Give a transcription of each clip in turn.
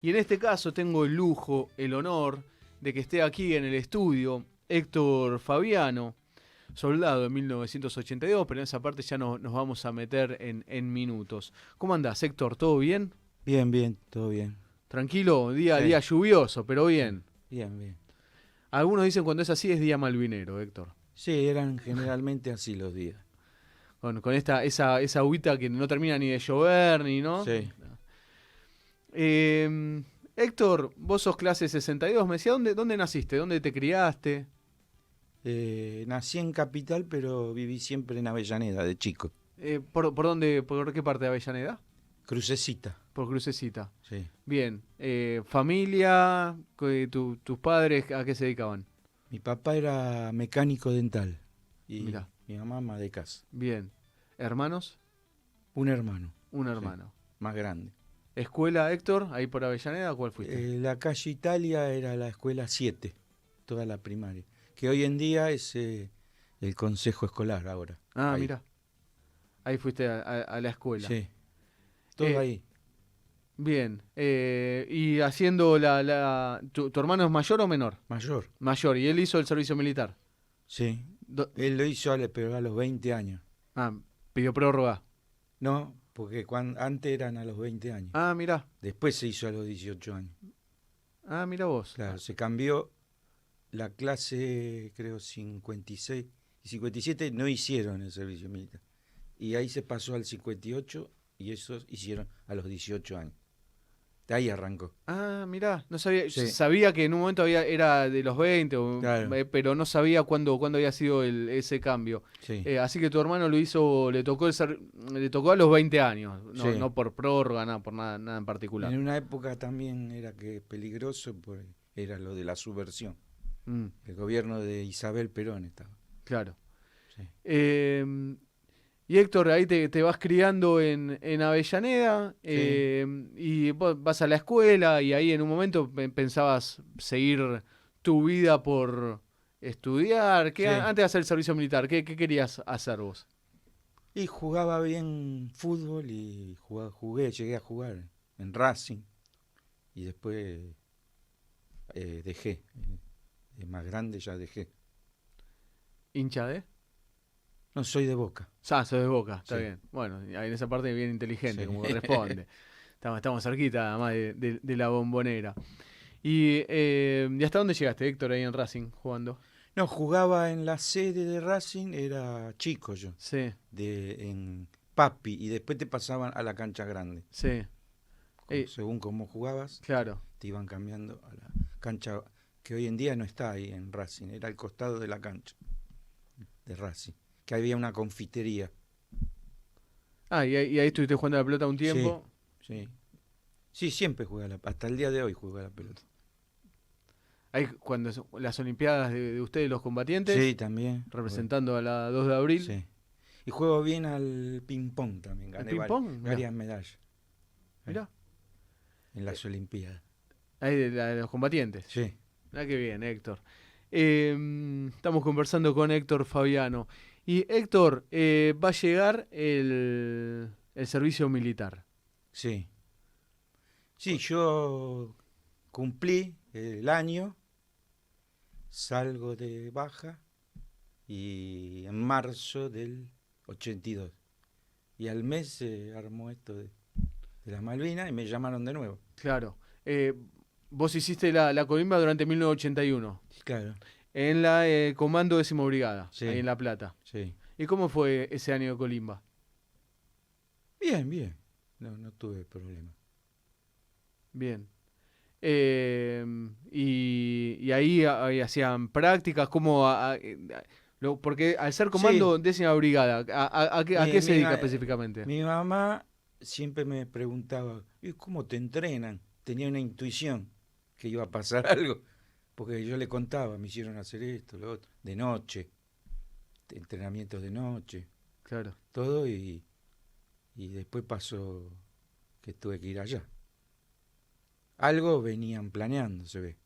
Y en este caso tengo el lujo, el honor de que esté aquí en el estudio Héctor Fabiano, soldado en 1982, pero en esa parte ya nos vamos a meter en minutos. ¿Cómo andás, Héctor? ¿Todo bien? Bien, bien, todo bien. Tranquilo, Sí, día lluvioso, pero sí, bien. bien, bien. Algunos dicen cuando es así es día malvinero, Héctor. Sí, eran generalmente así los días. Con esa agüita que no termina ni de llover, ni no. Sí, Héctor, vos sos clase 62, me decía, ¿dónde naciste? ¿Dónde te criaste? nací en Capital, pero viví siempre en Avellaneda, de chico. ¿Por dónde, por qué parte de Avellaneda? Crucecita, Por Crucecita. sí. Bien. Familia, tus padres, ¿a qué se dedicaban? Mi papá era mecánico dental y Mirá, mi mamá ama de casa. bien. ¿Hermanos? Un hermano, Un sí, hermano. más grande. ¿Escuela, Héctor? Ahí por Avellaneda, ¿cuál fuiste? La calle Italia era la escuela 7, toda la primaria, que hoy en día es el consejo escolar ahora. Ah, Ahí, mira. Ahí fuiste a la escuela. sí, todo Eh, ahí. bien. Y haciendo ¿Tu hermano es mayor o menor? Mayor, Mayor. ¿Y él hizo el servicio militar? sí. Do- Él lo hizo, pero a los 20 años. ah, pidió prórroga. No, porque antes eran a los 20 años. Ah, mira. Después se hizo a los 18 años. Ah, mira vos. Claro, se cambió la clase, creo, 56 y 57 no hicieron el servicio militar. Y ahí se pasó al 58 y esos hicieron a los 18 años. De ahí arrancó. Ah, mirá, no sabía, Sí, sabía que en un momento era de los 20, claro, pero no sabía cuándo había sido ese cambio. sí, Así que tu hermano lo hizo, le tocó a los 20 años, sí. no por prórroga, nada, por nada en particular. En una época también era que peligroso, pues era lo de la subversión. Mm, El gobierno de Isabel Perón estaba. claro. Sí, Eh, y Héctor, ahí te vas criando en Avellaneda sí, y vos vas a la escuela y ahí en un momento pensabas seguir tu vida por estudiar. sí. Antes de hacer el servicio militar, ¿qué querías hacer vos? Y jugaba bien fútbol y llegué a jugar en Racing y después dejé. De más grande ya dejé. ¿Hincha de? No soy de Boca. Sos de Boca, está Sí, bien. Bueno, ahí en esa parte bien inteligente, sí. como corresponde. Estamos cerquita además de la Bombonera. ¿Y hasta dónde llegaste, Héctor, ahí en Racing jugando? No, jugaba en la sede de Racing, era chico yo, Sí, en Papi, y después te pasaban a la cancha grande. sí. Según cómo jugabas, Claro. te iban cambiando a la cancha que hoy en día no está ahí en Racing, era al costado de la cancha de Racing, que había una confitería. Ah, y ahí estuviste jugando a la pelota un Sí, tiempo. sí. Sí, siempre juega hasta el día de hoy juega la pelota. Ahí cuando las Olimpiadas de ustedes, los Sí, combatientes, también. Juego, representando a la 2 de abril. sí. Y juego bien al ping-pong también, El gané ping-pong, mirá, varias medallas mirá. en las Olimpiadas. Ahí de los combatientes. Sí, Mirá qué bien, Héctor. Estamos conversando con Héctor Fabiano. Y Héctor, va a llegar el servicio militar. sí. Sí, yo cumplí el año, salgo de baja y en marzo del 82. Y al mes se armó esto de las Malvinas y me llamaron de nuevo. Claro. Vos hiciste la colimba durante 1981 Claro, en la Comando Décimo Brigada, ahí sí, en La Plata. sí. ¿Y cómo fue ese año de colimba? Bien, bien. No, no tuve problema. Bien. Y ahí hacían prácticas, como porque al ser Sí, comando décima brigada, ¿a qué se mi, dedica ma- específicamente? mi mamá siempre me preguntaba, ¿y cómo te entrenan? Tenía una intuición que iba a pasar algo, porque yo le contaba, me hicieron hacer esto, lo otro, de noche, entrenamientos de noche, Claro. todo, y después pasó que tuve que ir allá. Algo venían planeando, se ve,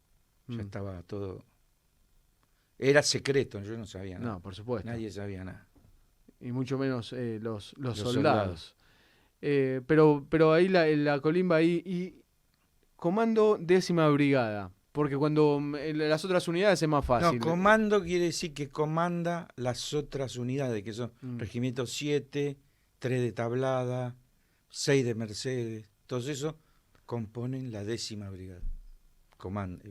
ya Mm. estaba todo, era secreto, yo no sabía nada, No, por supuesto. nadie sabía nada, Y mucho menos los los soldados. soldados. Pero ahí la colimba ahí. ¿Y Comando 10ª Brigada. Porque cuando en las otras unidades es más fácil. No, comando quiere decir que comanda las otras unidades, que son Regimiento 7, 3 de Tablada, 6 de Mercedes. Todos esos componen la 10ª Brigada. Comando.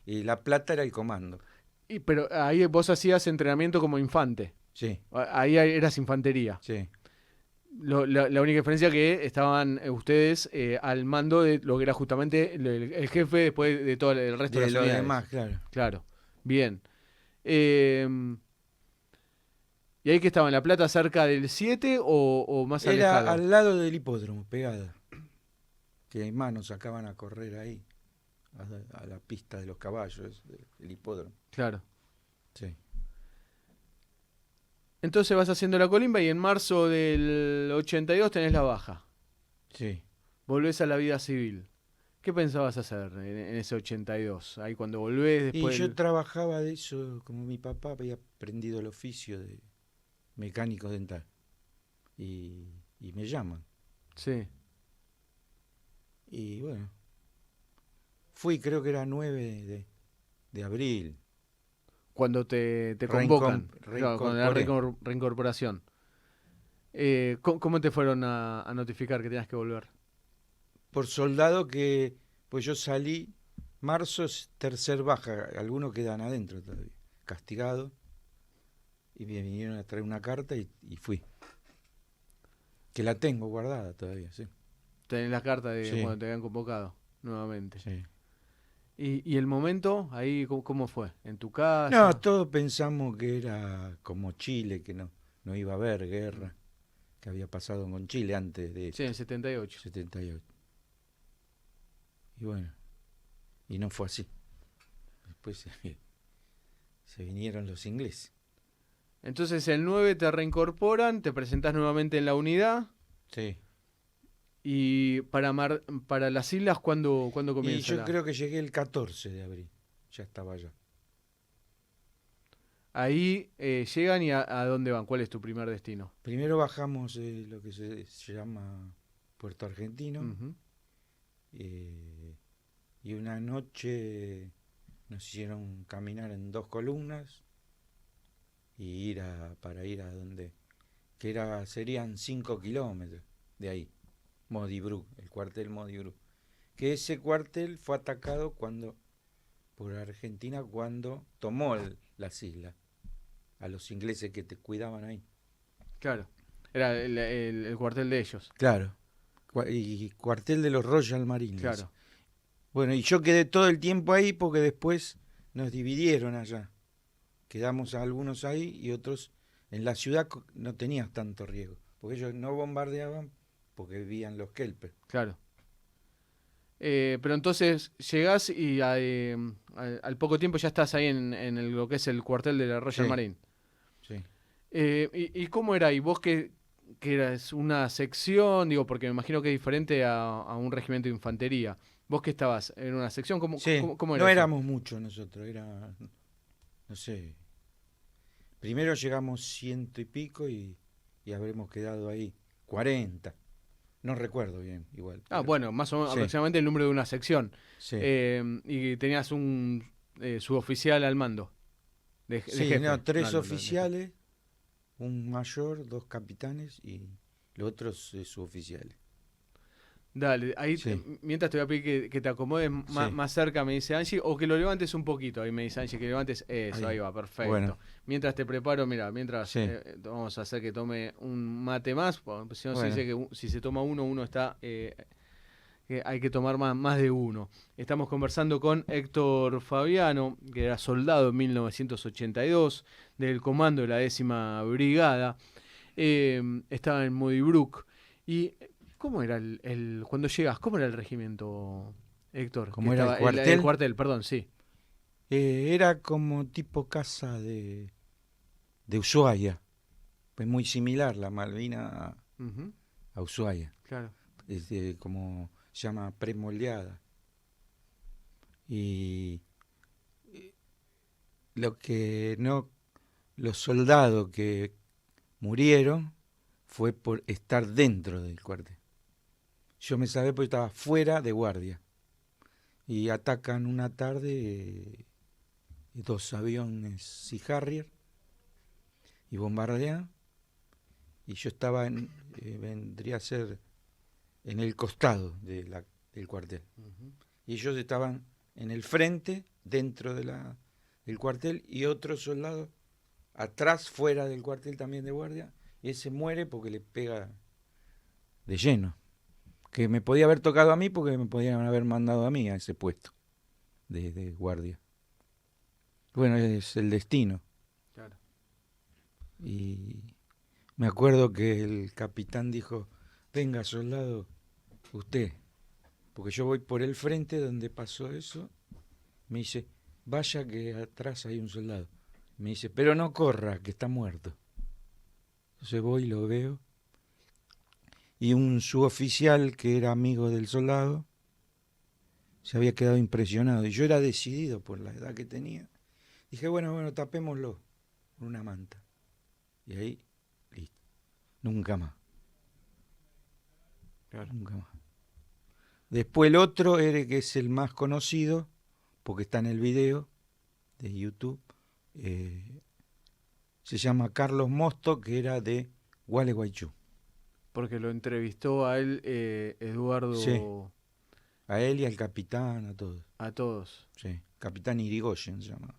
Y La Plata era el comando. Pero ahí vos hacías entrenamiento como infante. Sí, Ahí eras infantería. sí. La única diferencia que estaban ustedes al mando de lo que era justamente el jefe después de todo el resto de De las lo unidades. demás, claro. Claro, bien. Eh, ¿Y ahí que estaba en La Plata cerca del 7 o más Era alejado? al lado del hipódromo, pegada. Que más nos sacaban a correr ahí, a la pista de los caballos, del hipódromo. Claro. Sí. Entonces vas haciendo la colimba y en marzo del 82 tenés la baja. Sí. Volvés a la vida civil. ¿Qué pensabas hacer en ese 82? Ahí cuando volvés Y después... yo trabajaba de eso, como mi papá había aprendido el oficio de mecánico dental. Y me llaman. Sí. Y bueno, fui, creo que era 9 de abril. Cuando te convocan. Claro, con la Reincorporé. reincorporación. ¿Cómo te fueron a notificar que tenías que volver? Por soldado que, pues yo salí, marzo es tercer baja, algunos quedan adentro todavía, castigados. Y me vinieron a traer una carta y fui. Que la tengo guardada todavía, sí. Tenés la carta de Sí. cuando te habían convocado nuevamente. Sí. ¿Y el momento ahí cómo fue? ¿En tu casa? No, todos pensamos que era como Chile, que no iba a haber guerra, que había pasado con Chile antes de Sí, en esto, 78. 78. Y bueno, y no fue así. Después se vinieron los ingleses. Entonces el 9 te reincorporan, te presentás nuevamente en la unidad Sí. y para las islas, ¿cuándo Y comienza yo creo que llegué el 14 de abril, ya estaba allá. Ahí llegan y a dónde van? ¿Cuál es tu primer destino? Primero bajamos lo que se llama Puerto Argentino. Ujú. Y una noche nos hicieron caminar en 2 columnas y para ir a donde, serían 5 kilómetros de ahí, Modibru, el cuartel Modibru. Que ese cuartel fue atacado por Argentina cuando tomó las islas, a los ingleses que te cuidaban ahí. Claro, era el cuartel de ellos. Claro. Y cuartel de los Royal Marines. Claro, Bueno, y yo quedé todo el tiempo ahí porque después nos dividieron allá. Quedamos algunos ahí y otros en la ciudad no tenías tanto riesgo, porque ellos no bombardeaban porque vivían los kelpers. claro. Pero entonces llegás y al poco tiempo ya estás ahí en lo que es el cuartel de la Royal Sí, Marine. sí. ¿Y cómo era ahí? ¿Vos que eras una sección? Digo, porque me imagino que es diferente a un regimiento de infantería. ¿Vos que estabas en una sección? ¿Cómo, Sí, cómo era no eso? éramos muchos nosotros, no sé. Primero llegamos 100 y pico y habremos quedado ahí 40. No recuerdo bien, igual. Ah, bueno, más o menos Sí, aproximadamente el número de una sección. sí. Y tenías un suboficial al mando. De Sí, jefe. no, 3 No, oficiales, un mayor, 2 capitanes y los otros suboficiales. Dale, ahí Sí, mientras te voy a pedir que te acomodes sí. más cerca, me dice Angie, o que lo levantes un poquito. Ahí me dice Angie que levantes eso, ahí Ahí. va, perfecto. Bueno, Mientras te preparo, mira, mientras sí. vamos a hacer que tome un mate más, porque si no se Bueno, dice que si se toma uno está, que hay que tomar más de uno. Estamos conversando con Héctor Fabiano, que era soldado en 1982, del comando de la 10ª Brigada. Estaba en Modibrook. Y ¿cómo era cuando llegas? ¿Cómo era el regimiento, Héctor? Que ¿cómo era el estaba el cuartel? cuartel, perdón, sí. Era como tipo casa de Ushuaia. Pues muy similar la Malvina Ujú, a Ushuaia. claro. Como se llama premoldeada. Y lo que no, los soldados que murieron fue por estar dentro del cuartel. Yo me sabía porque estaba fuera de guardia. y atacan una tarde 2 aviones Sea Harrier y bombardean. Y yo estaba vendría a ser en el costado del cuartel. Ujú. Y ellos estaban en el frente, dentro del cuartel, y otro soldado atrás, fuera del cuartel también de guardia, y ese muere porque le pega de lleno. Que me podía haber tocado a mí porque me podían haber mandado a mí a ese puesto de guardia. Bueno, es el destino. Claro. Y me acuerdo que el capitán dijo, venga soldado, usted, porque yo voy por el frente donde pasó eso. Me dice, vaya que atrás hay un soldado. Me dice, pero no corra, que está muerto. Entonces voy y lo veo. Y un suboficial que era amigo del soldado se había quedado impresionado. Y yo era decidido por la edad que tenía. Dije, bueno, tapémoslo con una manta. Y ahí, listo. Nunca más. Claro. Nunca más. Después el otro, que es el más conocido, porque está en el video de YouTube, se llama Carlos Mosto, que era de Gualeguaychú. Porque lo entrevistó a él Sí, Eduardo, a él y al capitán, a todos. a todos. Sí, capitán Irigoyen se llama.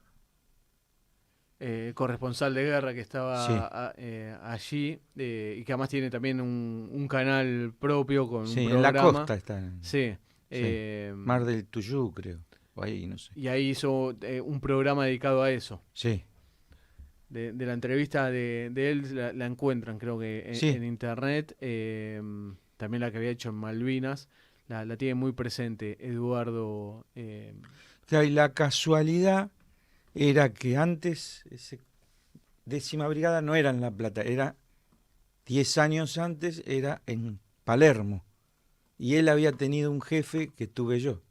Corresponsal de guerra que Sí, estaba allí y que además tiene también un canal propio con un sí, en la programa. costa está. Sí. Sí, eh, Mar del Tuyú, creo. O ahí, no sé. y ahí hizo un programa dedicado a eso. Sí, De la entrevista de él la encuentran, creo que sí. en internet. También la que había hecho en Malvinas. La tiene muy presente Eduardo. Claro, y la casualidad era que antes, ese 10ª brigada no era en La Plata, era 10 años antes, era en Palermo. Y él había tenido un jefe que tuve yo,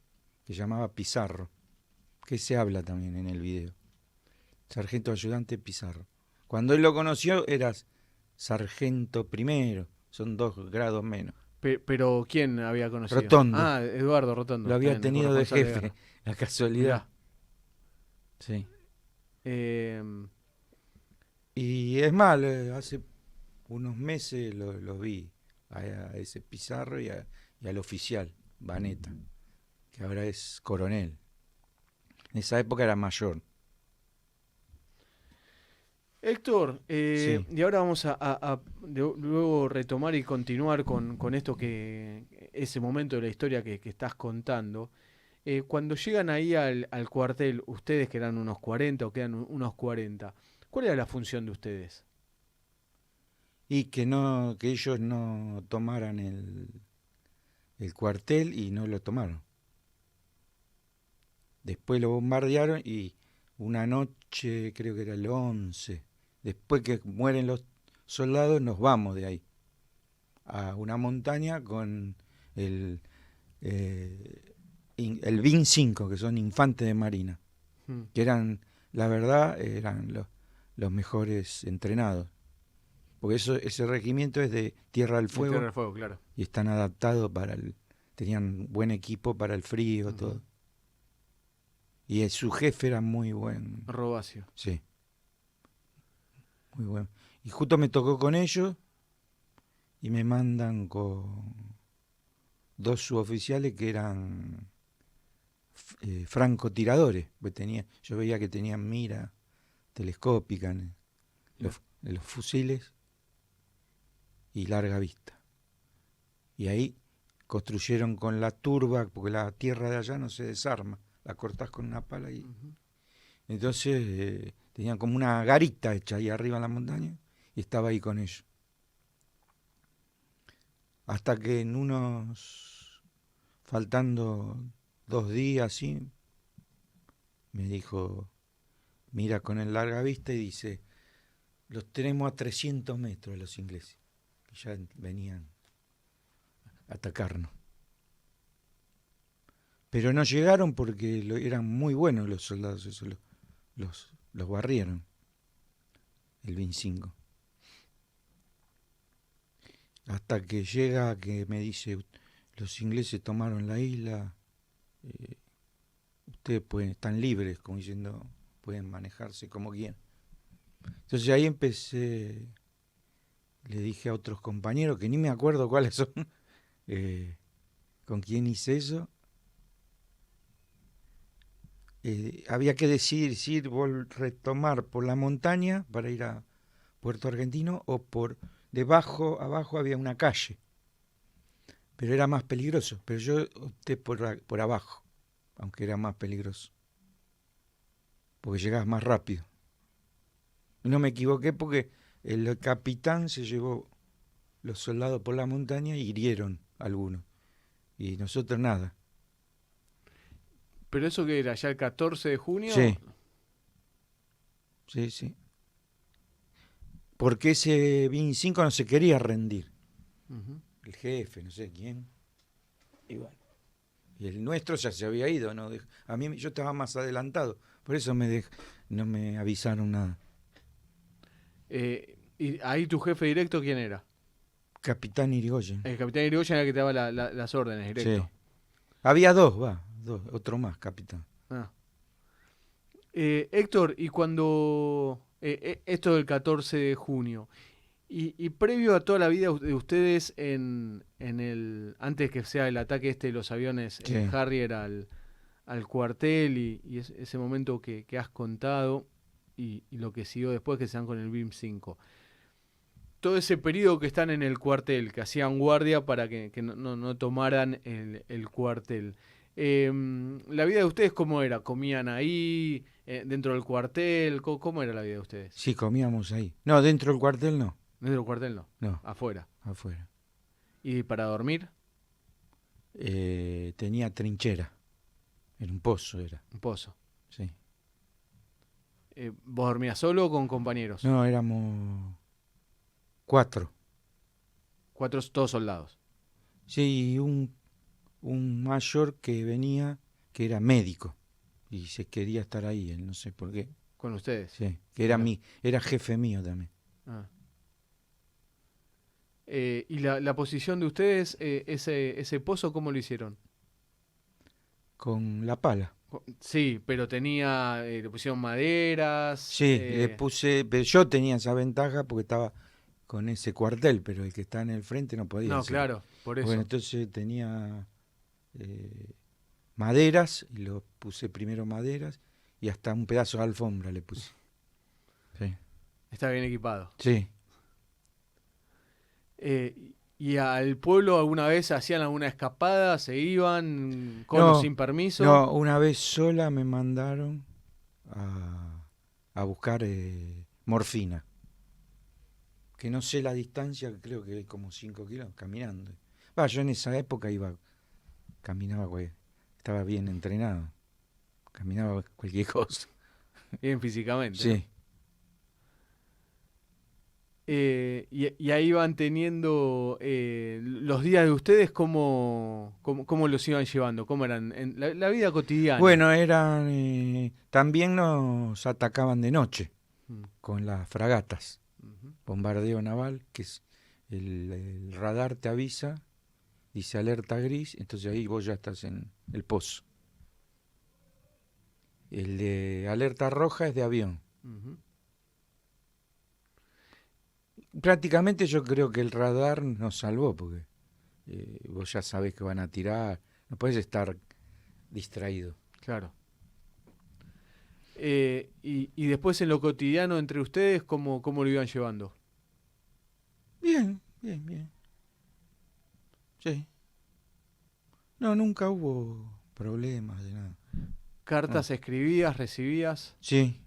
que llamaba Pizarro, que se habla también en el video. Sargento ayudante Pizarro. Cuando él lo conoció, eras sargento primero, son 2 grados menos. Pero ¿quién había conocido? Rotondo, Ah, Eduardo lo Rotondo, había el tenido de corresponsal de jefe, guerra. la casualidad. Mirá. Sí. eh, Y es más, hace unos meses lo vi a ese Pizarro y al oficial, Baneta, que ahora es coronel. En esa época era mayor. Héctor, Sí. y ahora vamos luego retomar y continuar con esto ese momento de la historia que estás contando. Cuando llegan ahí al cuartel, ustedes que eran unos 40 o quedan unos 40, ¿cuál era la función de ustedes? Y que ellos no tomaran el cuartel y no lo tomaron. Después lo bombardearon y una noche, creo que era el 11, después que mueren los soldados, nos vamos de ahí a una montaña con el, el BIN 5, que son infantes de marina, Hmm, que eran, la verdad, eran los mejores entrenados. Porque ese regimiento es de Tierra del de Tierra Fuego del Fuego, claro. y están adaptados tenían buen equipo para el frío, Ujú. todo. Y su jefe era muy buen, Robacio. sí, muy bueno. Y justo me tocó con ellos y me mandan con 2 suboficiales que eran francotiradores. Yo veía que tenían mira telescópica Mirá. en los fusiles y larga vista. Y ahí construyeron con la turba, porque la tierra de allá no se desarma, la cortás con una pala y Ujú. entonces tenían como una garita hecha ahí arriba en la montaña y estaba ahí con ellos. Hasta que faltando 2 días, ¿sí? Me dijo, mira con el larga vista y dice, los tenemos a 300 metros los ingleses, que ya venían a atacarnos. Pero no llegaron porque eran muy buenos los soldados, eso los barrieron, el 25. Hasta que llega que me dice, los ingleses tomaron la isla, ustedes están libres, como diciendo, pueden manejarse como quieran. Entonces ahí empecé, le dije a otros compañeros, que ni me acuerdo cuáles son, con quién hice eso. Había que decidir si retomar por la montaña para ir a Puerto Argentino o por abajo había una calle, pero era más peligroso. Pero yo opté por abajo, aunque era más peligroso, porque llegabas más rápido. Y no me equivoqué porque el capitán se llevó los soldados por la montaña y hirieron a algunos. Y nosotros nada. ¿Pero eso qué era? ¿Ya el 14 de junio? Sí, sí, sí. Porque ese 25 no se quería rendir. Ujú. El jefe, no sé quién. Y bueno. Y el nuestro ya se había ido, ¿no? A mí yo estaba más adelantado. Por eso no me avisaron nada. ¿Y ahí tu jefe directo quién era? Capitán Irigoyen. El capitán Irigoyen era el que te daba las órdenes Sí. directo. Había dos, otro más, capitán. Ah. Héctor, y cuando esto del 14 de junio, y previo a toda la vida de ustedes en el, antes que sea el ataque este de los aviones Sí. Harrier al cuartel y ese momento que has contado y lo que siguió después que se dan con el BIM 5. Todo ese periodo que están en el cuartel, que hacían guardia para que no tomaran el cuartel. ¿La vida de ustedes cómo era? ¿Comían ahí, dentro del cuartel? ¿Cómo era la vida de ustedes? Sí, comíamos ahí. No, dentro del cuartel no. Dentro del cuartel no, No, afuera. afuera. ¿Y para dormir? Tenía trinchera. Era un pozo, era. Un pozo. Sí. ¿Vos dormías solo o con compañeros? No, éramos 4. Cuatro, todos soldados. Sí, y un mayor que venía, que era médico. Y se quería estar ahí, él no sé por qué. ¿Con ustedes? Sí, que era Mirá. era jefe mío también. Ah. ¿Y la posición de ustedes, ese pozo, cómo lo hicieron? Con la pala. Sí, pero tenía, le pusieron maderas. Sí, le puse, pero yo tenía esa ventaja porque estaba con ese cuartel, pero el que está en el frente no podía No, hacerlo. claro, por Bueno, eso. entonces tenía maderas, y lo puse primero maderas, y hasta un pedazo de alfombra le puse. Sí. Está bien equipado. Sí. ¿Y al pueblo alguna vez hacían alguna escapada? ¿Se iban con o No, sin permiso? no, una vez sola me mandaron a buscar morfina. Que no sé la distancia, creo que como 5 kilómetros, caminando. Yo en esa época caminaba, güey, estaba bien entrenado. Caminaba cualquier cosa. Bien físicamente, ¿no? Sí. Y ahí van teniendo los días de ustedes, ¿cómo los iban llevando? ¿Cómo eran? En la vida cotidiana. Bueno, también nos atacaban de noche Mm, con las fragatas. ujú. Bombardeo naval, que es el radar te avisa, dice alerta gris, entonces ahí vos ya estás en el pozo. El de alerta roja es de avión. Ujú. Prácticamente yo creo que el radar nos salvó, porque vos ya sabés que van a tirar, no puedes estar distraído. Claro. Y después en lo cotidiano entre ustedes, ¿cómo lo iban llevando? Bien, bien, bien. Sí. No, nunca hubo problemas de nada. No. ¿Cartas escribías, recibías? Sí,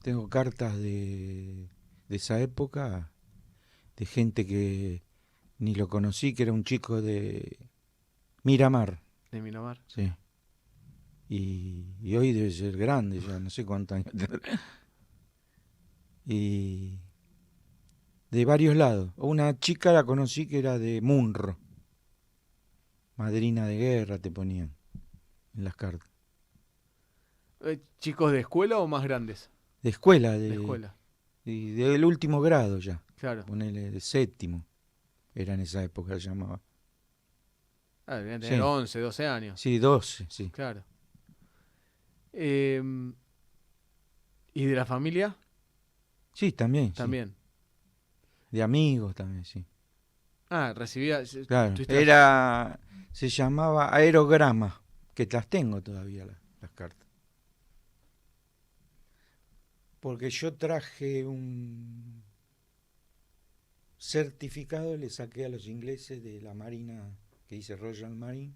tengo cartas de esa época, de gente que ni lo conocí, que era un chico de Miramar, De Miramar. sí. Y hoy debe ser grande, ya no sé cuántos años tendrá. Y de varios lados. Una chica la conocí que era de Munro, madrina de guerra te ponían en las cartas. ¿Chicos de escuela o más grandes? De escuela, De escuela, y del último grado ya, claro. ponele de séptimo, era en esa época, se llamaba. Ah, debían tener Sí, 11, 12 años. sí, 12, sí. Claro. Eh, ¿Y de la familia? Sí, también, sí. También. De amigos también, sí. Ah, recibía... Claro, tuviste se llamaba aerograma, que las tengo todavía las cartas. Porque yo traje un certificado, le saqué a los ingleses de la Marina, que dice Royal Marine,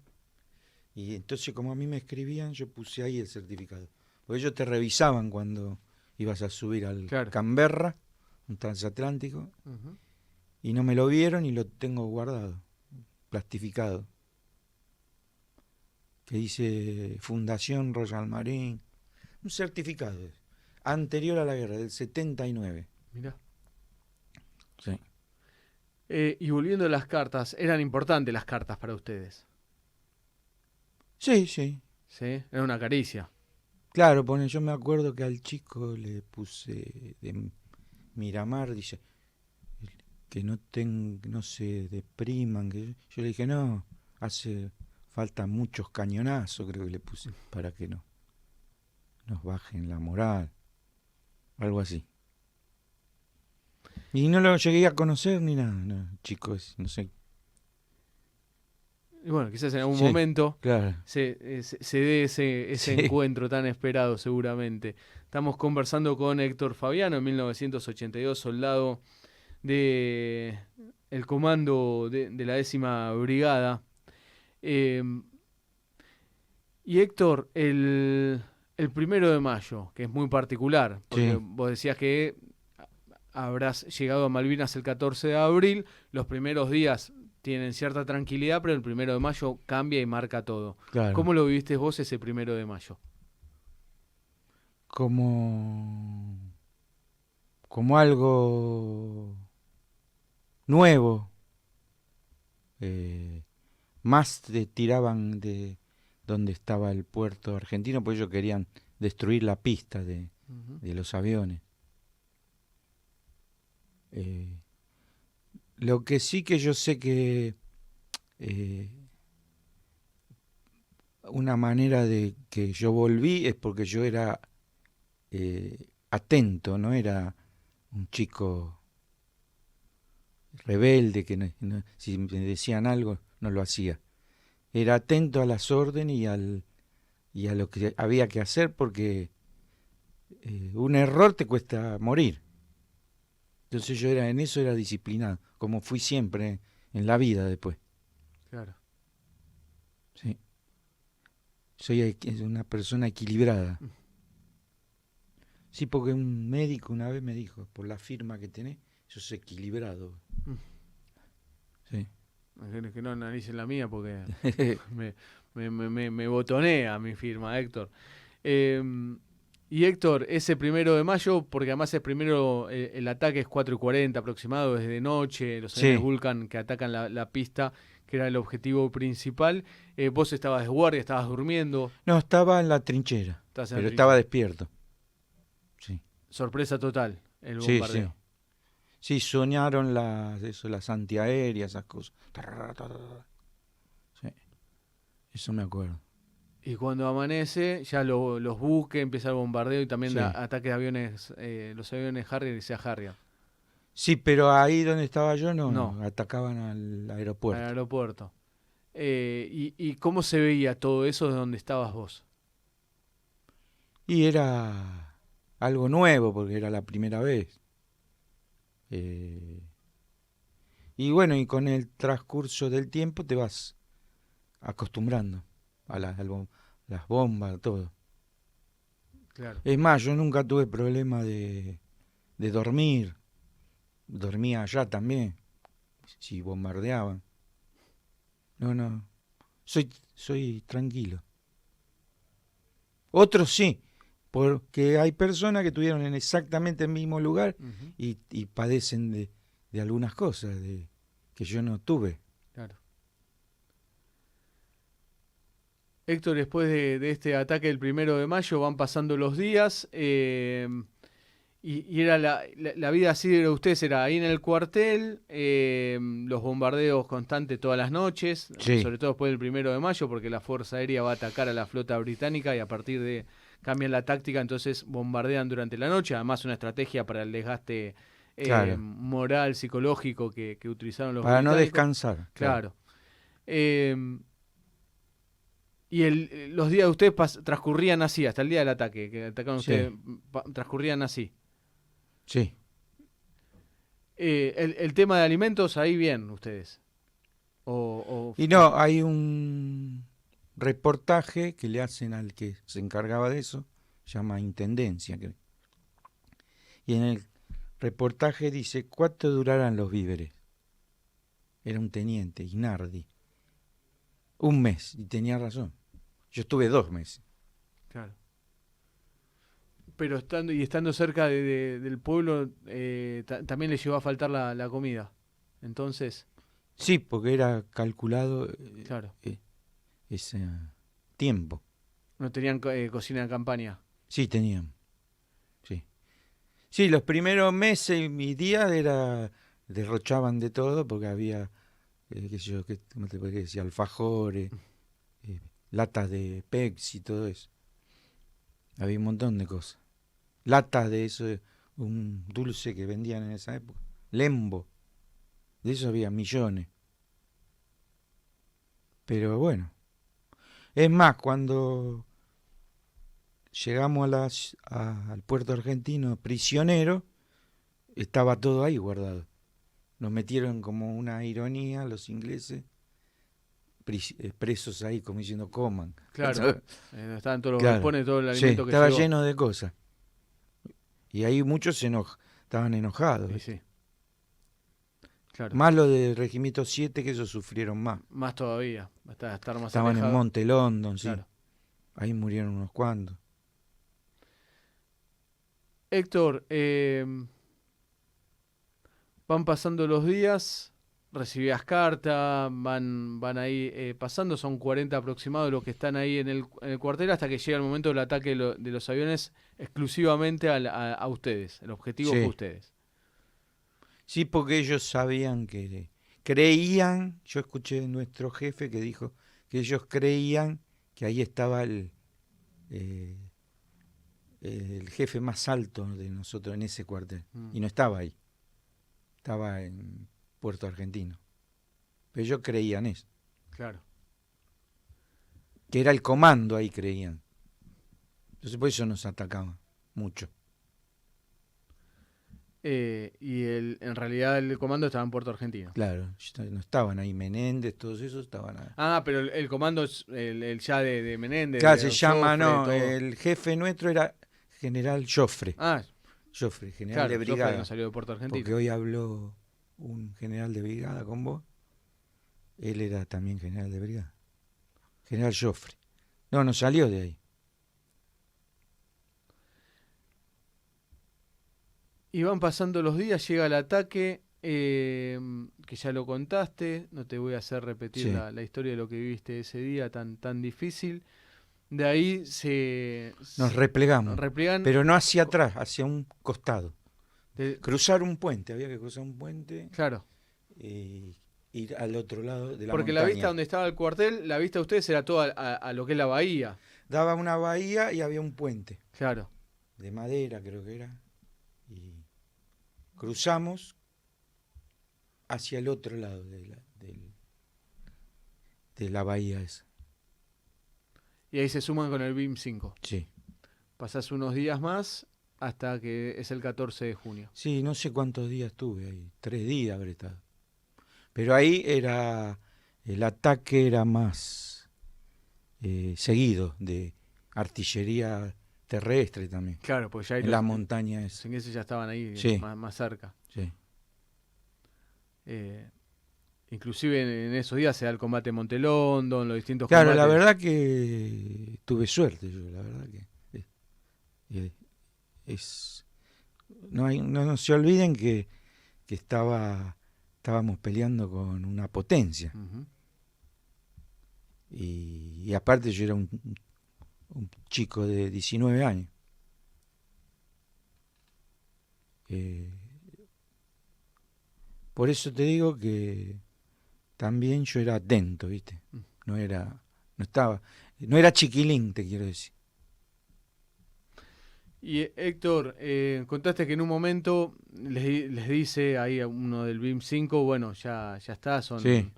y entonces como a mí me escribían, yo puse ahí el certificado. Porque ellos te revisaban cuando ibas a subir al Claro. Canberra, un transatlántico, Ujú. y no me lo vieron y lo tengo guardado, plastificado, que dice Fundación Royal Marine, un certificado anterior a la guerra, del 79. Mirá. Sí. Y volviendo a las cartas, eran importantes las cartas para ustedes. Sí, sí. ¿Sí? Era una caricia. Claro, yo me acuerdo que al chico le puse de Miramar, dice, que no se depriman. Yo le dije, no, hace falta muchos cañonazos, creo que le puse, para que no nos bajen la moral, algo así. Y no lo llegué a conocer ni nada, no, chicos, no sé. Y bueno, quizás en algún Sí, momento claro. se dé ese Sí, encuentro tan esperado seguramente. Estamos conversando con Héctor Fabiano, en 1982, soldado de el comando de la 10ª Brigada. Eh, y Héctor, el 1 de mayo, que es muy particular, porque sí, vos decías que habrás llegado a Malvinas el 14 de abril, los primeros días tienen cierta tranquilidad, pero el 1 de mayo cambia y marca todo. claro. ¿Cómo lo viviste vos ese 1 de mayo? Como, como algo nuevo. eh, Más te tiraban de donde estaba el puerto argentino, pues ellos querían destruir la pista Ujú. de los aviones. Eh, lo que sí que yo sé que eh, una manera de que yo volví es porque yo era atento, no era un chico rebelde que si me decían algo no lo hacía. Era atento a las órdenes y a lo que había que hacer porque un error te cuesta morir. Entonces yo en eso era disciplinado, como fui siempre en la vida después. Claro. Sí. Soy una persona equilibrada. Sí, porque un médico una vez me dijo, por la firma que tenés, sos equilibrado. Mm. Sí. Que no analicen la mía porque me botonea mi firma, Héctor. Eh, y Héctor, ese 1 de mayo, porque además es primero, el ataque es 4:40 aproximado, desde noche, los aviones Sí. Vulcan que atacan la pista, que era el objetivo principal. Vos estabas de guardia, estabas durmiendo, No, estaba en la trinchera, estás en la pero estaba trinchera. despierto. Sí. Sorpresa total, el Sí, sí. bombardeo. Sí, soñaron las antiaéreas, esas cosas. Sí, eso me acuerdo. Y cuando amanece, ya los buques, empieza el bombardeo y también Sí. ataque de aviones, los aviones Harrier y sea Harrier. Sí, pero ahí donde estaba yo No, no, atacaban al al aeropuerto. aeropuerto. ¿Y cómo se veía todo eso de donde estabas vos? Y era algo nuevo porque era la primera vez. Eh, y bueno, y con el transcurso del tiempo te vas acostumbrando a las bombas, todo. Claro. Es más, yo nunca tuve problema de dormir. Dormía allá también, si bombardeaban. No, no. Soy tranquilo. Otros sí, porque hay personas que estuvieron en exactamente el mismo lugar Ujú. y padecen de algunas cosas que yo no tuve. Claro. Héctor, después de este ataque del 1 de mayo, van pasando los días, y era la vida así de ustedes, era ahí en el cuartel, los bombardeos constantes todas las noches, Sí, sobre todo después del 1 de mayo, porque la Fuerza Aérea va a atacar a la flota británica y a partir de cambian la táctica, entonces bombardean durante la noche, además una estrategia para el desgaste Claro. moral, psicológico que utilizaron los Para no británicos. descansar. Claro. Eh, y los días de ustedes transcurrían así, hasta el día del ataque, que atacaron Sí. ustedes, transcurrían así. Sí. El tema de alimentos, ahí bien, ustedes. Y no, hay un reportaje que le hacen al que se encargaba de eso, se llama Intendencia. Y en el reportaje dice, ¿cuánto durarán los víveres? Era un teniente, Inardi. 1 mes, y tenía razón. Yo estuve 2 meses. Claro. Pero estando cerca del pueblo, también les llegó a faltar la comida. Entonces, Sí, porque era calculado claro, ese tiempo. no tenían cocina de campaña. Sí, tenían. Sí. Sí, los primeros meses y días derrochaban de todo porque había, qué sé yo, ¿cómo te podría decir? Alfajores, latas de Pepsi y todo eso. Había un montón de cosas. Latas de eso, un dulce que vendían en esa época. Lembo. De eso había millones. Pero bueno. Es más, cuando llegamos al puerto argentino prisionero, estaba todo ahí guardado. Nos metieron como una ironía los ingleses, presos ahí como diciendo coman. Claro, estaban todos los Claro. galpones, todo el Sí, alimento que estaba llegó. lleno de cosas. Y ahí muchos estaban enojados. Sí, sí. Claro. Más los del Regimiento 7, que ellos sufrieron más. Más todavía, hasta estar más Estaban alejado. en Monte London, sí. Claro. Ahí murieron unos cuantos. Héctor, van pasando los días, recibías carta, van ahí pasando, son 40 aproximados los que están ahí en el cuartel hasta que llega el momento del ataque de los aviones exclusivamente a ustedes. El objetivo Sí. fue ustedes. Sí, porque ellos sabían que creían, yo escuché de nuestro jefe que dijo que ellos creían que ahí estaba el jefe más alto de nosotros en ese cuartel. Y no estaba ahí. Estaba en Puerto Argentino. Pero ellos creían eso. Claro. Que era el comando ahí, creían. Entonces por eso nos atacaban mucho. Y en realidad el comando estaba en Puerto Argentino. Claro, no estaban ahí Menéndez, todos esos estaban ahí. Ah, pero el comando es el ya de Menéndez. Claro, de se llama, Joffre, no, todo. el jefe nuestro era General Joffre. Ah, Joffre, general claro, de Joffre brigada. no salió de Puerto Argentino. Porque hoy habló un general de brigada con vos. Él era también general de brigada. General Joffre. No salió de ahí. Y van pasando los días, llega el ataque, que ya lo contaste, no te voy a hacer repetir Sí. la historia de lo que viviste ese día tan difícil. De ahí Nos replegamos. replegan. Pero no hacia atrás, hacia un costado. de- Cruzar un puente, había que cruzar un puente claro, y ir al otro lado de la porque montaña. la vista donde estaba el cuartel, la vista de ustedes era toda a lo que es la bahía. Daba una bahía y había un puente. Claro, De madera creo que era. Y cruzamos hacia el otro lado de la bahía esa. y ahí se suman con el BIM 5. Sí. Pasás unos días más hasta que es el 14 de junio. Sí, no sé cuántos días estuve ahí. 3 días habré estado. Pero ahí el ataque era más seguido, de artillería terrestre también. Claro, porque ya En la montaña los esa. ingleses ya estaban ahí Sí. más cerca. Sí. Inclusive en esos días se da el combate en Monte London, los distintos Claro, combates. la verdad que tuve suerte yo, la verdad que no se olviden que estábamos peleando con una potencia. Ujú. Y aparte yo era un chico de 19 años. Por eso te digo que también yo era atento, ¿viste? No era chiquilín, te quiero decir. Y Héctor, contaste que en un momento les dice ahí a uno del BIM 5, bueno, ya está, Sí,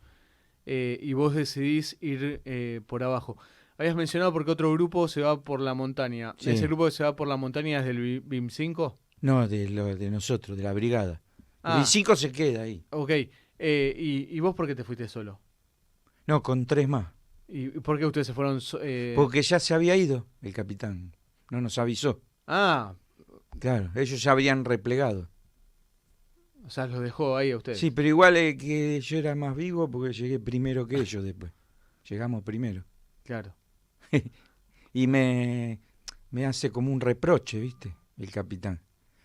y vos decidís ir por abajo. Habías mencionado porque otro grupo se va por la montaña. ¿Ese sí. grupo que se va por la montaña es del BIM 5? No, de nosotros, de la brigada. El Ah, 25 se queda ahí. ok. ¿Y vos por qué te fuiste solo? No, con 3 más. ¿Y por qué ustedes se fueron? Porque ya se había ido el capitán. No nos avisó. Ah, Claro, ellos ya habían replegado. o sea, los dejó ahí a Sí, ustedes. pero igual que yo era más vivo porque llegué primero que ellos después. Llegamos primero. Claro. Y me hace como un reproche, ¿viste? El capitán.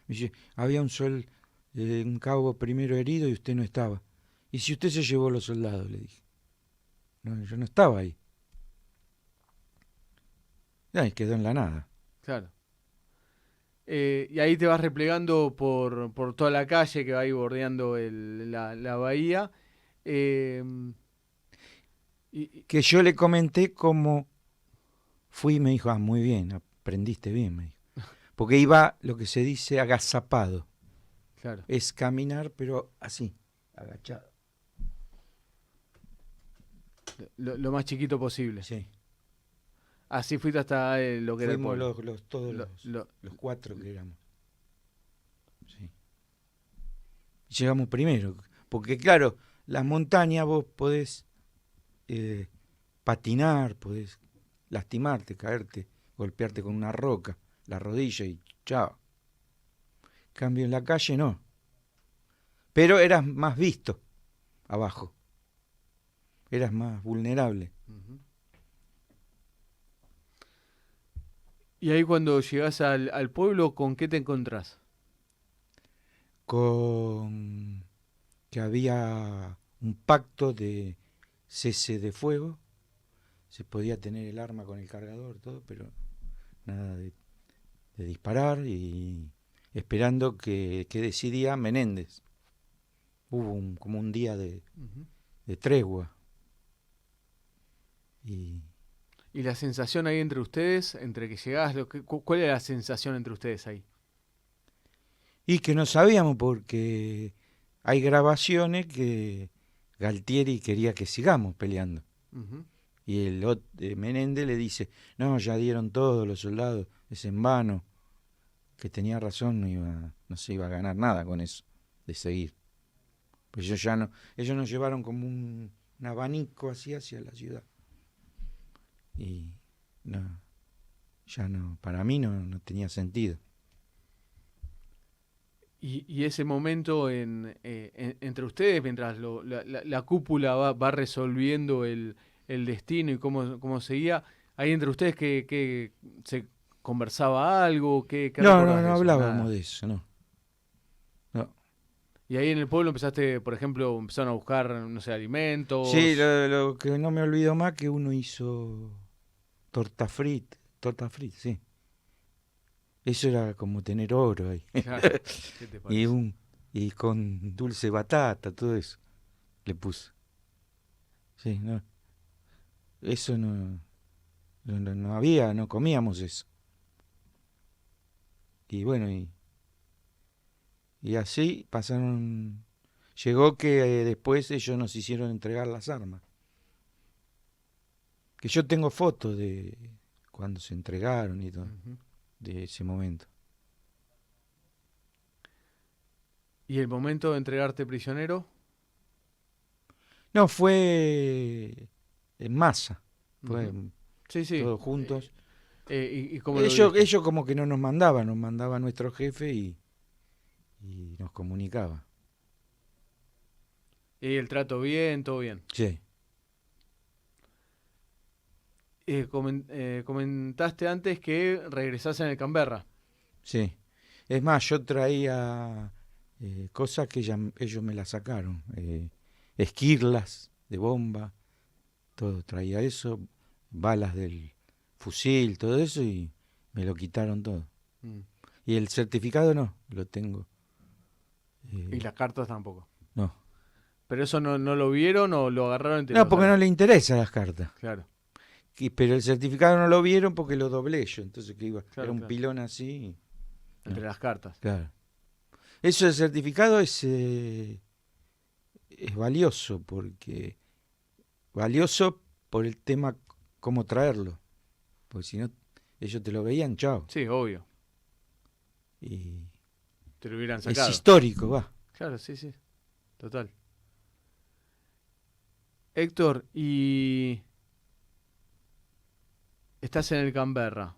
Me dice, había un cabo primero herido y usted no estaba. ¿Y si usted se llevó los soldados? Le dije. No, yo no estaba ahí. Y quedó en la nada. Claro. Y ahí te vas replegando por toda la calle que va ahí bordeando la bahía. Eh, y, Que yo le comenté cómo fui y me dijo, muy bien, aprendiste bien, me dijo. Porque iba lo que se dice agazapado. claro. Es caminar, pero así, agachado. Lo más chiquito posible. Sí. Así fuiste hasta lo que era el Fuimos pueblo. todos Lo- lo- los 4 que éramos. Sí. Y llegamos primero. Porque claro, las montañas vos podés eh, patinar, podés lastimarte, caerte, golpearte con una roca, la rodilla y chao. Cambio en la calle no. Pero eras más visto abajo. Eras más vulnerable. Ujú. Y ahí cuando llegás al pueblo, ¿con qué te encontrás? Con que había un pacto de cese de fuego. Se podía tener el arma con el cargador, todo, pero nada de disparar y esperando que decidía Menéndez. Hubo como un día Ujú. de tregua. Y, Y la sensación ahí entre ustedes, entre que llegás, ¿cuál era la sensación entre ustedes ahí? y que no sabíamos porque hay grabaciones que Galtieri quería que sigamos peleando. Ujú. Y Menéndez le dice, no, ya dieron todos los soldados, es en vano. Que tenía razón, no se iba a ganar nada con eso, de seguir. Pues ellos nos llevaron como un abanico así hacia la ciudad. Y no, ya no, para mí no tenía sentido. Y ese momento entre ustedes, mientras la cúpula va resolviendo el destino y cómo seguía, ahí entre ustedes que se conversaba algo, ¿qué recordás No de eso? hablábamos Nada. de eso, no. No. Y ahí en el pueblo empezaste, por ejemplo, empezaron a buscar, no sé, Sí, alimentos. lo que no me olvido más que uno hizo torta frita, sí. Eso era como tener oro ahí. Claro, ¿qué te y parece? un y con dulce batata, todo eso le puse. Sí, no, eso no había, no comíamos eso. Y bueno, y así pasaron. Llegó que después ellos nos hicieron entregar las armas. Que yo tengo fotos de cuando se entregaron y todo, Ujú. de ese momento. ¿Y el momento de entregarte prisionero? No, fue en masa, fue Ujú. Sí, sí. todos juntos. ¿Y cómo lo viviste? Ellos como que no nos mandaba nuestro jefe y nos comunicaba. ¿Y el trato bien, todo bien? Sí, Comentaste antes que regresás en el Canberra. sí. Es más, yo traía cosas que ellos me las sacaron. Esquirlas de bomba, todo traía eso, balas del fusil, todo eso y me lo quitaron todo. Mm. Y el certificado no, lo tengo. Y eh, las cartas tampoco. no. ¿Pero eso no lo vieron o lo agarraron y te lo No, porque pasaron? no le interesan las cartas. Claro, Pero el certificado no lo vieron porque lo doblé yo. Entonces que iba, era claro, un claro. pilón así. entre las cartas. Claro. Eso del certificado es valioso, valioso por el tema cómo traerlo. Porque si no, ellos te lo veían, chao. Sí, obvio. Y Te lo hubieran es sacado. histórico, va. Claro, sí, sí. Total. Héctor, y estás en el Canberra.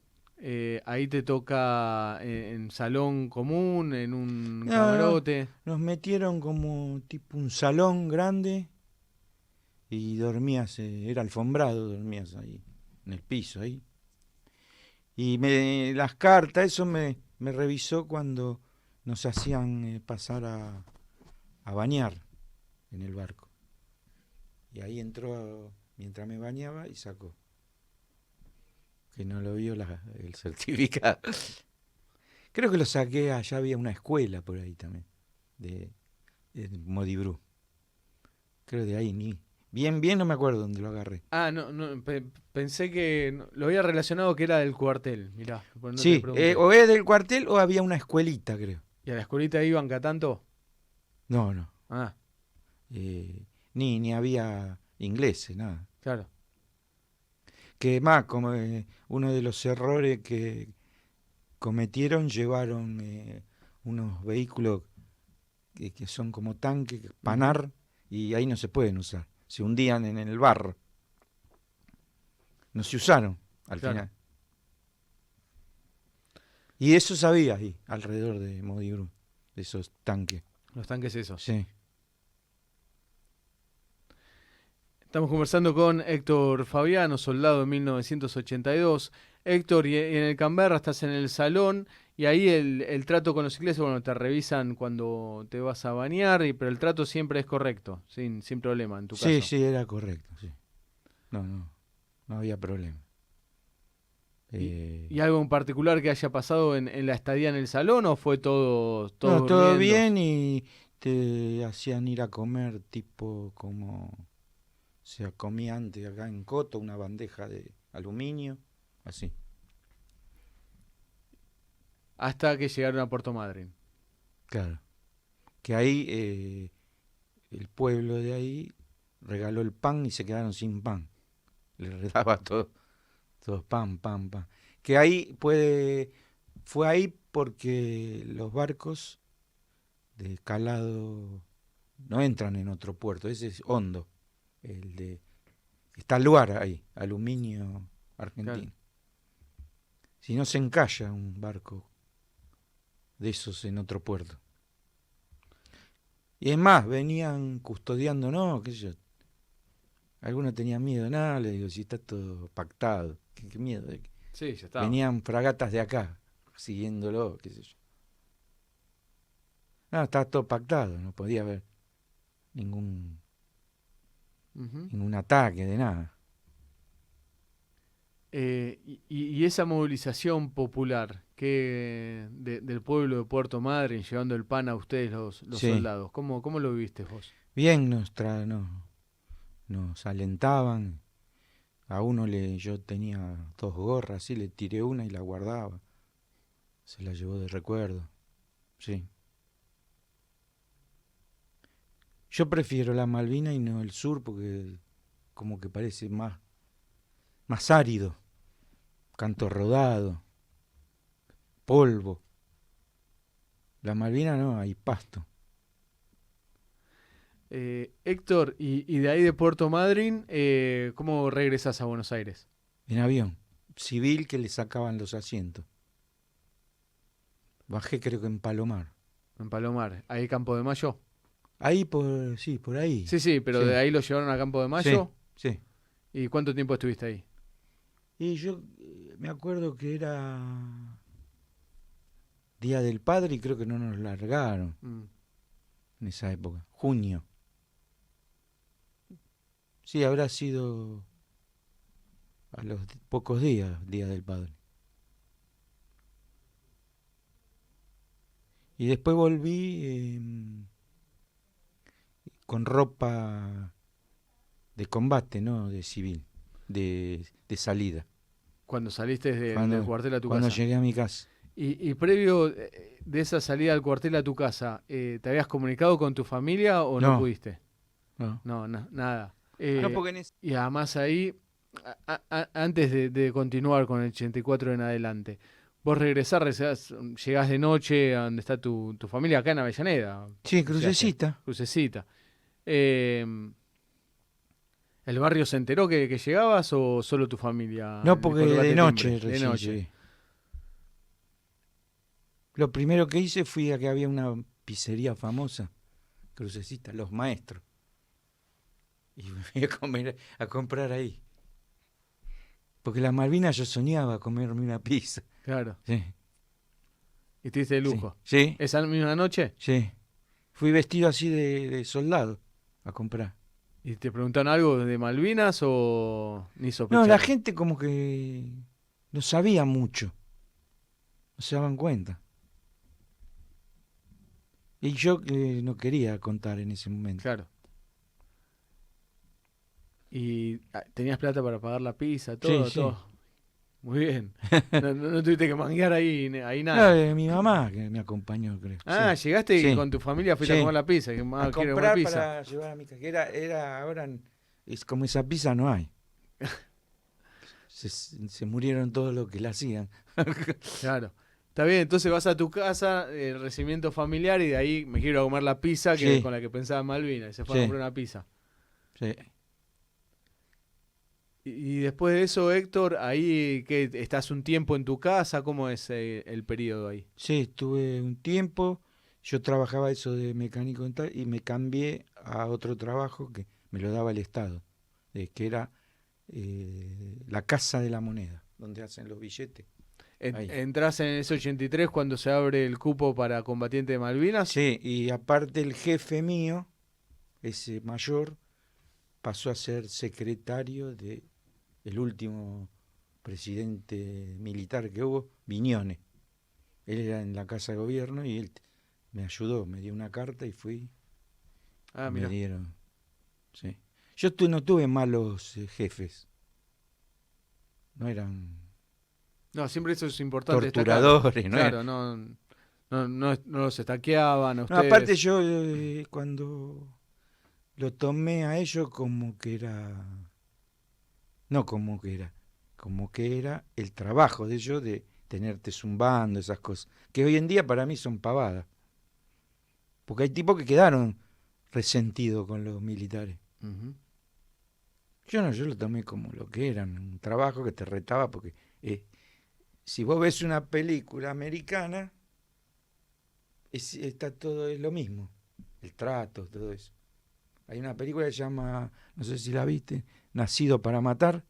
Ahí te toca en salón común, en un No, camarote. nos metieron como tipo un salón grande y dormías, era alfombrado, dormías ahí, en el piso ahí. Y las cartas, eso me revisó cuando nos hacían pasar a bañar en el barco. Y ahí entró mientras me bañaba y sacó. Que no lo vio el certificado. Creo que lo saqué, allá había una escuela por ahí también, de Modibrú. Creo de ahí, bien no me acuerdo dónde lo agarré. Ah, no, pensé que lo había relacionado que era del cuartel. Mirá, por no te Sí, pregunté. o es del cuartel o había una escuelita, creo. ¿Y a la escuelita iban cada tanto? No. Ah, Ni había ingleses, nada. claro. Que más, como uno de los errores que cometieron, llevaron unos vehículos que son como tanques, panar, y ahí no se pueden usar. Se hundían en el barro. No se usaron al Claro. final. Y eso sabía ahí, alrededor de Modibrú, de esos tanques. Los tanques esos. Sí. Estamos conversando con Héctor Fabiano, soldado de 1982. Héctor, y en el Canberra estás en el salón y ahí el trato con los ingleses, bueno, te revisan cuando te vas a bañar, pero el trato siempre es correcto, sin problema en tu caso. Sí, era correcto, sí. No había problema. ¿Y algo en particular que haya pasado en la estadía en el salón o fue todo No, todo durmiendo? bien y te hacían ir a comer tipo como se comía antes acá en Coto, una bandeja de aluminio, así. Hasta que llegaron a Puerto Madryn. Claro. Que ahí el pueblo de ahí regaló el pan y se quedaron sin pan. Les daba todo pan. Que ahí fue ahí porque los barcos de calado no entran en otro puerto, ese es hondo, está Luar ahí, aluminio argentino. Claro. Si no se encalla un barco de esos en otro puerto. Y es más, venían custodiando, no, qué sé yo. Algunos tenían miedo, nada, le digo, si está todo pactado, qué miedo. Sí, ya está. Venían fragatas de acá, siguiéndolo, qué sé yo. No, estaba todo pactado, no podía haber ningún ataque de nada. Y esa movilización popular del pueblo de Puerto Madryn llevando el pan a ustedes los Sí. soldados, ¿cómo lo viviste vos? Bien nos alentaban. A uno yo tenía 2 gorras, sí, le tiré una y la guardaba. Se la llevó de recuerdo. Sí. Yo prefiero la Malvina y no el sur porque como que parece más árido. Canto rodado. Polvo. La Malvina no, hay pasto. Héctor, y de ahí de Puerto Madryn, ¿cómo regresas a Buenos Aires? En avión. Civil que le sacaban los asientos. Bajé creo que en Palomar. En Palomar, ahí Campo de Mayo. Ahí por ahí. Sí, pero Sí. de ahí lo llevaron a Campo de Mayo. Sí. ¿Y cuánto tiempo estuviste ahí? Y yo me acuerdo que era Día del Padre y creo que no nos largaron en esa época. Junio. Sí, habrá sido a los pocos días, Día del Padre. Y después volví con ropa de combate, ¿no? De civil, de salida. Cuando saliste del Cuando cuartel a tu cuando casa. llegué a mi casa. Y previo de esa salida al cuartel a tu casa, ¿te habías comunicado con tu familia o no No, pudiste? no. No, nada. No, porque en ese... Y además ahí, antes de continuar con el 84 en adelante, vos llegás de noche a donde está tu familia, acá en Avellaneda, Sí, decíaste, Crucecita. Crucecita. Eh, ¿El barrio se enteró que llegabas o solo tu familia? No, Le porque de colocaste timbre, noche de recién noche. llegué. Lo primero que hice fui a que había una pizzería famosa, Crucecita, Los Maestros. Y me fui a comprar ahí. Porque la Malvina yo soñaba comerme una pizza. Claro. Sí, Y te diste de sí, lujo. sí, ¿Esa misma noche? sí. Fui vestido así de soldado a comprar. ¿Y te preguntaron algo de Malvinas o ni No, la sospecharon? gente como que no sabía mucho. No se daban cuenta. Y yo no quería contar en ese momento. Claro. ¿Y tenías plata para pagar la pizza, Sí, todo, sí. todo? Muy bien. No tuviste que manguear ahí No, nada. mi mamá que me acompañó, creo. Ah, Sí, llegaste y sí, con tu familia fuiste a comer sí. la pizza. Que A quiero comer comprar pizza. para llevar a mi casa. Que era ahora, es como esa pizza no hay. Se murieron todos los que la hacían. Claro. Está bien, entonces vas a tu casa, el recibimiento familiar, y de ahí me quiero ir a comer la pizza Sí, con la que pensaba en Malvinas. Y se fue a sí, comprar una pizza. sí. Y después de eso, Héctor, ahí que estás un tiempo en tu casa, ¿cómo es el periodo ahí? Sí, estuve un tiempo. Yo trabajaba eso de mecánico dental y me cambié a otro trabajo que me lo daba el Estado, que era la Casa de la Moneda, donde hacen los billetes. Ahí. Entrás en ese 83 cuando se abre el cupo para combatiente de Malvinas. Sí, y aparte el jefe mío, ese mayor, pasó a ser secretario de el último presidente militar que hubo, Viñones. Él era en la Casa de Gobierno y él me ayudó, me dio una carta y fui Ah, y me mira. dieron. Sí. Yo no tuve malos jefes, no eran No, siempre eso es importante destacar. torturadores, no eran. Claro, no los estaqueaban a No, aparte ustedes. yo cuando lo tomé a ellos como que era, no como que era el trabajo de ellos de tenerte zumbando, esas cosas, que hoy en día para mí son pavadas, porque hay tipos que quedaron resentidos con los militares. Ujú. Yo no, yo lo tomé como lo que eran, un trabajo que te retaba, porque si vos ves una película americana, está todo es lo mismo, el trato, todo eso. Hay una película que se llama, no sé si la viste, Nacido para Matar,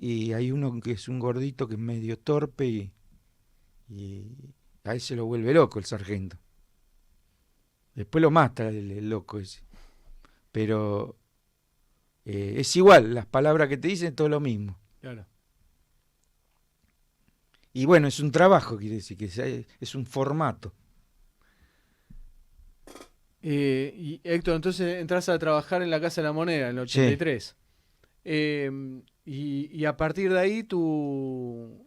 y hay uno que es un gordito que es medio torpe y a él se lo vuelve loco el sargento. Después lo mata el loco ese. Pero es igual, las palabras que te dicen, todo lo mismo. Claro. Y bueno, es un trabajo, quiere decir, que es un formato. Y Héctor, entonces entras a trabajar en la Casa de la Moneda en el Sí, 83. Y a partir de ahí tú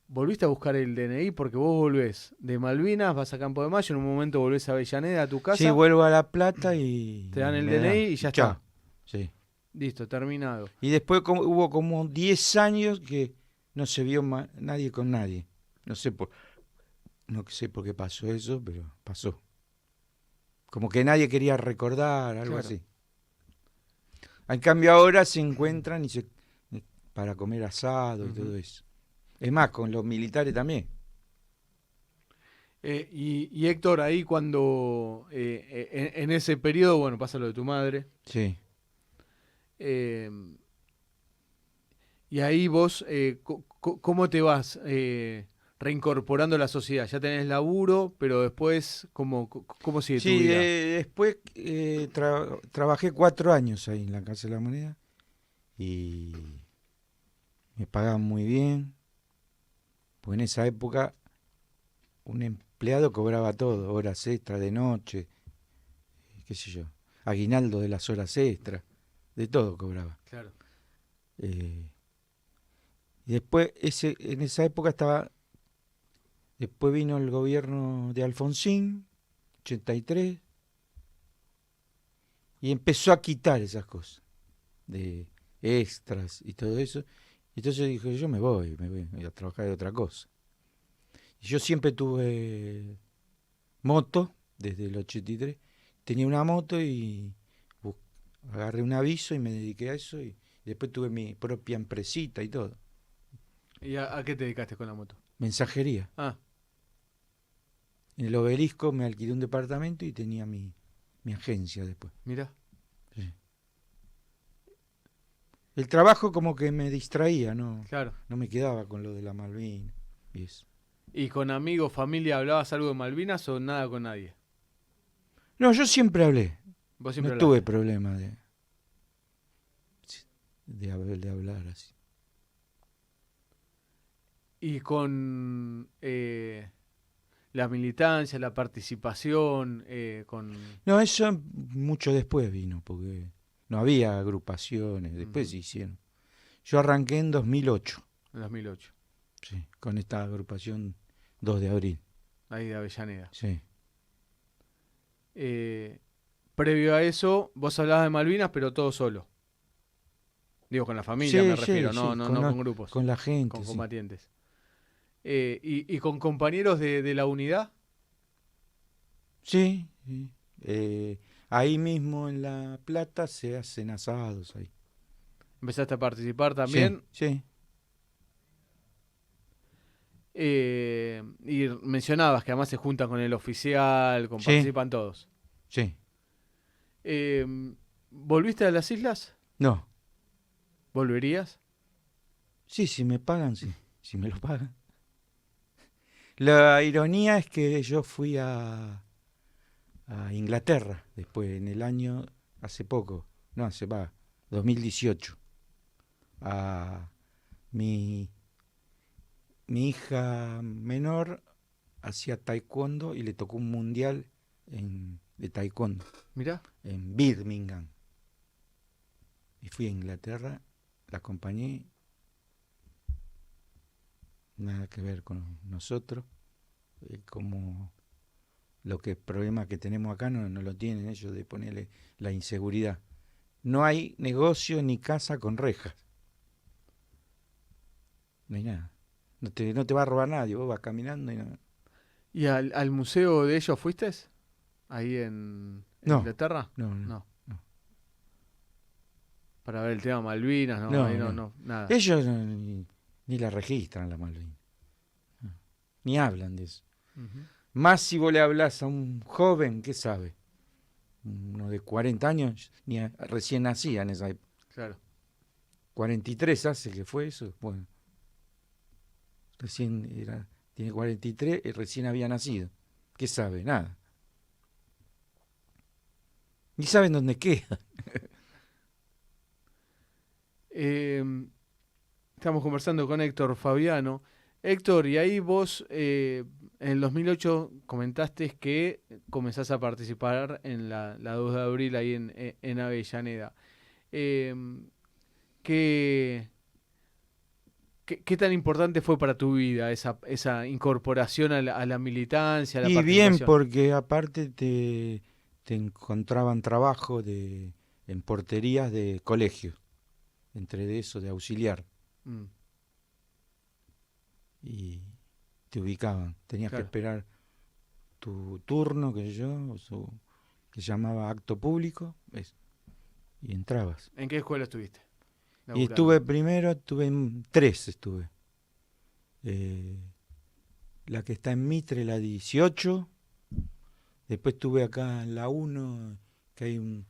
volviste a buscar el DNI porque vos volvés de Malvinas, vas a Campo de Mayo, en un momento volvés a Avellaneda, a tu sí, casa, vuelvo a La Plata te dan y el me DNI dan. y ya Chao. está. Sí. Listo, terminado. Y después hubo como 10 años que no se vio nadie con nadie. No sé no sé por qué pasó eso, pero pasó. Como que nadie quería recordar, algo Claro. así. En cambio ahora se encuentran para comer asado y Ujú. todo eso. Es más, con los militares también. Y Héctor, ahí cuando, en ese periodo, bueno, pasa lo de tu madre, Sí. eh, y ahí vos, ¿cómo te vas reincorporando a la sociedad? Ya tenés laburo, pero después, ¿cómo sigue tu Sí, vida? después trabajé 4 años ahí en la Casa de la Moneda y me pagaban muy bien. Pues en esa época un empleado cobraba todo, horas extras de noche, qué sé yo, aguinaldo de las horas extras, de todo cobraba. Claro. Eh, y después en esa época estaba Después vino el gobierno de Alfonsín, 83, y empezó a quitar esas cosas, de extras y todo eso. Entonces dije, yo me voy a trabajar de otra cosa. Y yo siempre tuve moto, desde el 83. Tenía una moto y agarré un aviso y me dediqué a eso. Y después tuve mi propia empresita y todo. ¿Y a qué te dedicaste con la moto? Mensajería. Ah, En el Obelisco me alquilé un departamento y tenía mi agencia después. mira. Sí. El trabajo como que me distraía, Claro. no me quedaba con lo de la Malvina y eso. ¿Y con amigos, familia, hablabas algo de Malvinas o nada con nadie? No, yo siempre hablé. Vos No siempre tuve hablaste. problema de hablar así. Y con la militancia, la participación, con... No, eso mucho después vino, porque no había agrupaciones, después Ujú, se hicieron. Yo arranqué en 2008, en 2008, sí, con esta agrupación 2 de abril, ahí de Avellaneda. sí. Eh, Previo a eso, vos hablabas de Malvinas, pero todo solo. Digo, con la familia me Sí, sí, refiero, no, sí, no, no con grupos, con la con gente, sí. combatientes. Y con compañeros de la unidad, Sí, sí. Ahí mismo en La Plata se hacen asados ahí. empezaste a participar Sí, también. sí, Y mencionabas que además se juntan con el oficial, sí, participan todos. sí. Eh, ¿Volviste a las islas? No, ¿Volverías? sí, si me pagan, sí, si me lo pagan. La ironía es que yo fui a Inglaterra después, en el año, hace poco, no hace, 2018. A mi, mi hija menor hacía taekwondo y le tocó un mundial de taekwondo Mirá. en Birmingham. Y fui a Inglaterra, la acompañé, nada que ver con nosotros, como lo que el problema que tenemos acá no lo tienen ellos de ponerle la inseguridad. No hay negocio ni casa con rejas, no hay nada. No te va a robar nadie, vos vas caminando y no. ¿Y al museo de ellos fuiste? ¿Ahí en No, Inglaterra? no, no, No. no. Para ver el tema Malvinas, no, ahí No, no, no. no, nada. Ellos ni la registran la Malvin, no. Ni hablan de eso. Ujú, Más si vos le hablas a un joven, ¿qué sabe? Uno de 40 años, recién nacía en esa época. claro. 43 hace que fue eso. Bueno, tiene 43 y recién había nacido. ¿Qué sabe? Nada. Ni saben dónde queda. Eh, Estamos conversando con Héctor Fabiano. Héctor, y ahí vos en el 2008 comentaste que comenzás a participar en la 2 de abril ahí en Avellaneda. Eh, ¿qué, qué tan importante fue para tu vida esa incorporación a la militancia, a la Y bien, participación? porque aparte te encontraban trabajo en porterías de colegios, entre de eso, de auxiliar. Mm, Y te ubicaban. Tenías que claro. esperar tu turno, que yo, que se llamaba acto público, y entrabas. ¿En qué escuela estuviste? Y Laburando. estuve primero, estuve en tres, estuve. Eh, la que está en Mitre, la 18. Después estuve acá en la 1, que hay un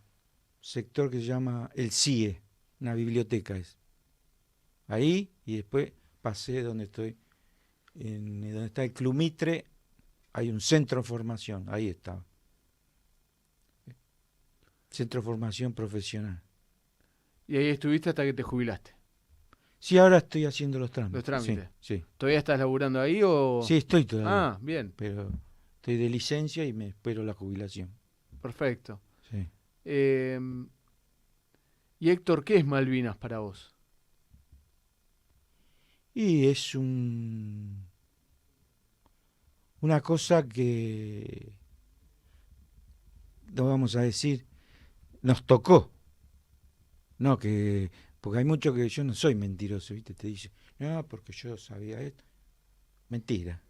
sector que se llama el CIE, una biblioteca es. Ahí, y después pasé donde estoy, donde está el Club Mitre, hay un centro de formación, ahí estaba. Centro de formación profesional. Y ahí estuviste hasta que te jubilaste. Sí, ahora estoy haciendo los Los trámites, sí, trámites. sí. ¿Todavía estás laburando ahí o...? Sí, estoy todavía, Ah, bien, pero estoy de licencia y me espero la jubilación. perfecto. Sí. Eh, y Héctor, ¿qué es Malvinas para vos? Y es un una cosa que, no vamos a decir, nos tocó. No, que, porque hay mucho que yo no soy mentiroso, ¿viste? Te dice, no, porque yo sabía esto. Mentira.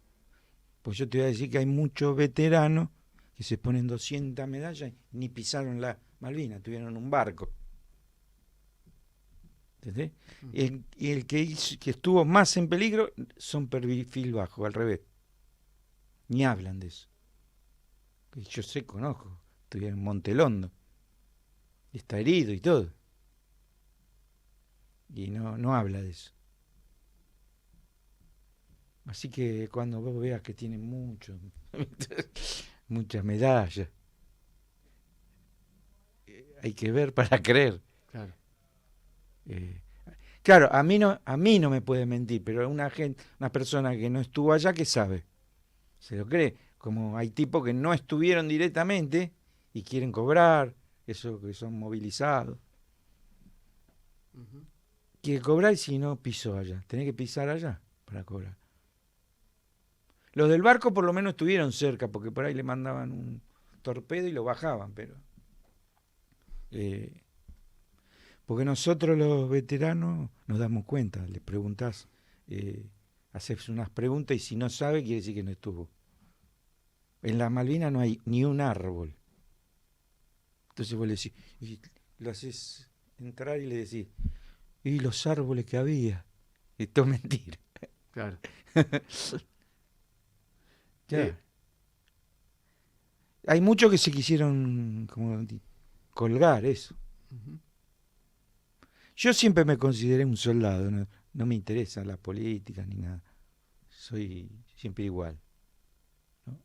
Pues yo te voy a decir que hay muchos veteranos que se ponen 200 medallas y ni pisaron la Malvinas, tuvieron un barco. ¿Entendés? Y el que estuvo más en peligro son perfil bajo, al revés. Ni hablan de eso. Y yo sé, conozco. Estuvieron en Montelondo. Y está herido y todo. Y no habla de eso. Así que cuando vos veas que tienen muchas medallas, hay que ver para creer. Claro. Claro, a mí no me puede mentir, pero una persona que no estuvo allá, ¿qué sabe? Se lo cree. Como hay tipos que no estuvieron directamente y quieren cobrar, esos que son movilizados. Ujú. Quiere cobrar y si no pisó allá. Tenés que pisar allá para cobrar. Los del barco por lo menos estuvieron cerca, porque por ahí le mandaban un torpedo y lo bajaban, pero... porque nosotros los veteranos nos damos cuenta, le preguntás, haces unas preguntas y si no sabe quiere decir que no estuvo. En las Malvinas no hay ni un árbol. Entonces vos le decís, y lo haces entrar y le decís, y los árboles que había. Esto es mentira. Claro. Ya. Hay muchos que se quisieron como colgar eso. Ujú. Yo siempre me consideré un soldado, no me interesa la política ni nada. Soy siempre igual. ¿No?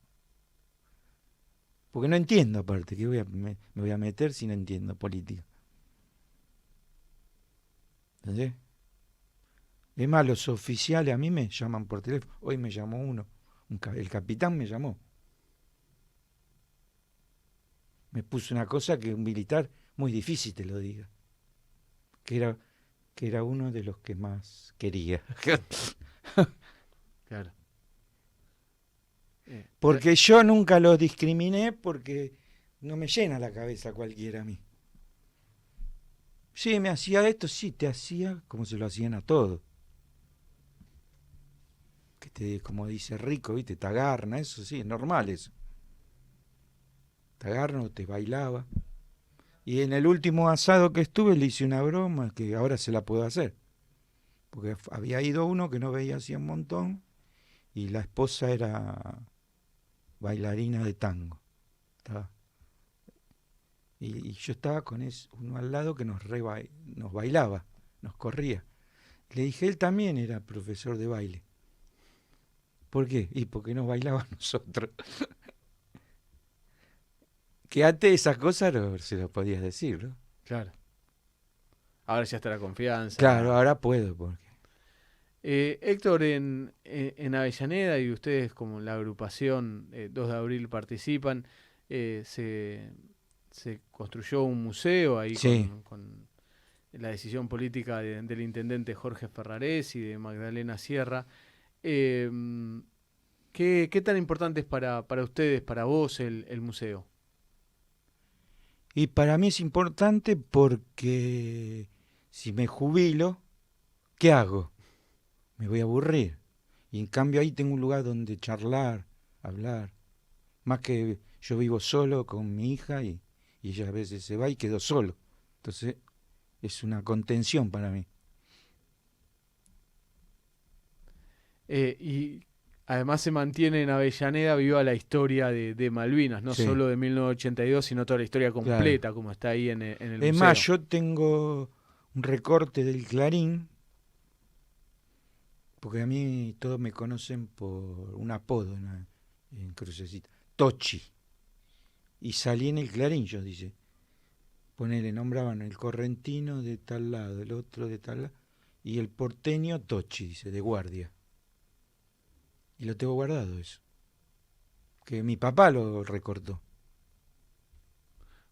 Porque no entiendo aparte, que me voy a meter si no entiendo política. ¿Entendés? Es más, los oficiales a mí me llaman por teléfono. Hoy me llamó uno, el capitán me llamó. Me puso una cosa que un militar muy difícil te lo diga. Que era uno de los que más quería. Claro. Porque yo nunca los discriminé porque no me llena la cabeza cualquiera a mí. Sí, me hacía esto, sí, te hacía como se lo hacían a todos. Como dice Rico, ¿viste? Te agarna, eso sí, es normal eso. Te agarna o te bailaba. Y en el último asado que estuve le hice una broma que ahora se la puedo hacer. Porque había ido uno que no veía hacía un montón y la esposa era bailarina de tango. Estaba. Y yo estaba con uno al lado que nos bailaba, nos corría. Le dije, él también era profesor de baile. ¿Por qué? Y porque nos bailaba a nosotros. Que antes esas cosas no se lo podías decir, ¿no? Claro. Ahora ya está la Claro, confianza. ahora puedo, porque... Héctor, en Avellaneda y ustedes como la agrupación 2 de abril participan, se construyó un museo ahí Sí. con la decisión política del intendente Jorge Ferrarés y de Magdalena Sierra. Eh, ¿qué tan importante es para ustedes, para vos, el museo? Y para mí es importante porque si me jubilo, ¿qué hago? Me voy a aburrir. Y en cambio ahí tengo un lugar donde charlar, hablar. Más que yo vivo solo con mi hija y ella a veces se va y quedo solo. Entonces es una contención para mí. Y además se mantiene en Avellaneda viva la historia de Malvinas, no Sí, solo de 1982, sino toda la historia claro. completa, como está ahí en el Es más, museo. yo tengo un recorte del Clarín, porque a mí todos me conocen por un apodo en Crucecita, Tochi. Y salí en el Clarín, yo dice. Ponele, nombraban el correntino de tal lado, el otro de tal lado, y el porteño Tochi, dice, de guardia. Y lo tengo guardado eso. Que mi papá lo recortó.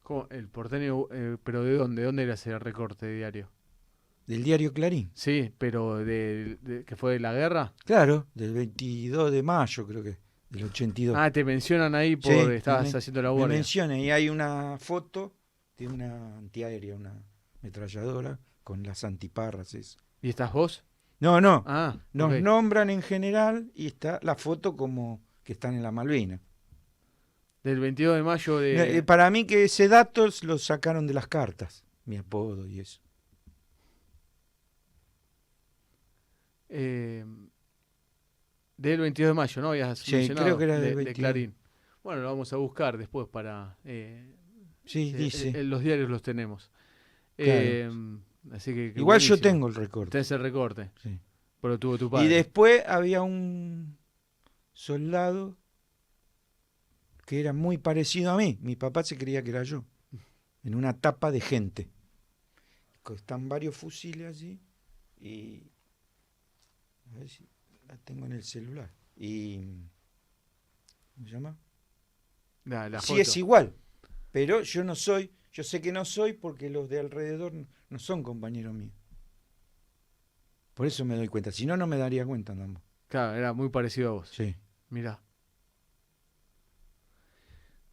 ¿Cómo? El porteño, pero ¿de dónde? ¿De dónde era ese recorte de diario? Del diario Clarín. Sí, pero ¿que fue de la guerra? Claro, del 22 de mayo creo que. del 82. Ah, te mencionan ahí por Sí, estabas haciendo la me guardia. menciona, y hay una foto de una antiaérea, una ametralladora con las antiparras. Eso. ¿Y estás vos? No, no, Ah, ok. nos nombran en general y está la foto como que están en la Malvinas. Del 22 de mayo de... Para mí que ese dato lo sacaron de las cartas, mi apodo y eso. eh, del 22 de mayo, ¿no? Habías Sí, creo que mencionado, era del de 22. Clarín. Bueno, lo vamos a buscar después para... Sí, dice, los diarios los tenemos. claro. Eh, así que Igual yo buenísimo. tengo el recorte. Tenés el recorte, Sí. pero tuvo tu Y padre. después había un soldado que era muy parecido a mí. Mi papá se creía que era yo. En una tapa de gente. Están varios fusiles allí. Y. A ver si la tengo en el celular. Y. ¿Cómo se llama? La Sí, foto. es igual. Pero yo no soy. Yo sé que no soy porque los de alrededor no son compañeros míos. Por eso me doy cuenta. Si no, no me daría cuenta tampoco. Claro, era muy parecido a vos. Sí. Mirá.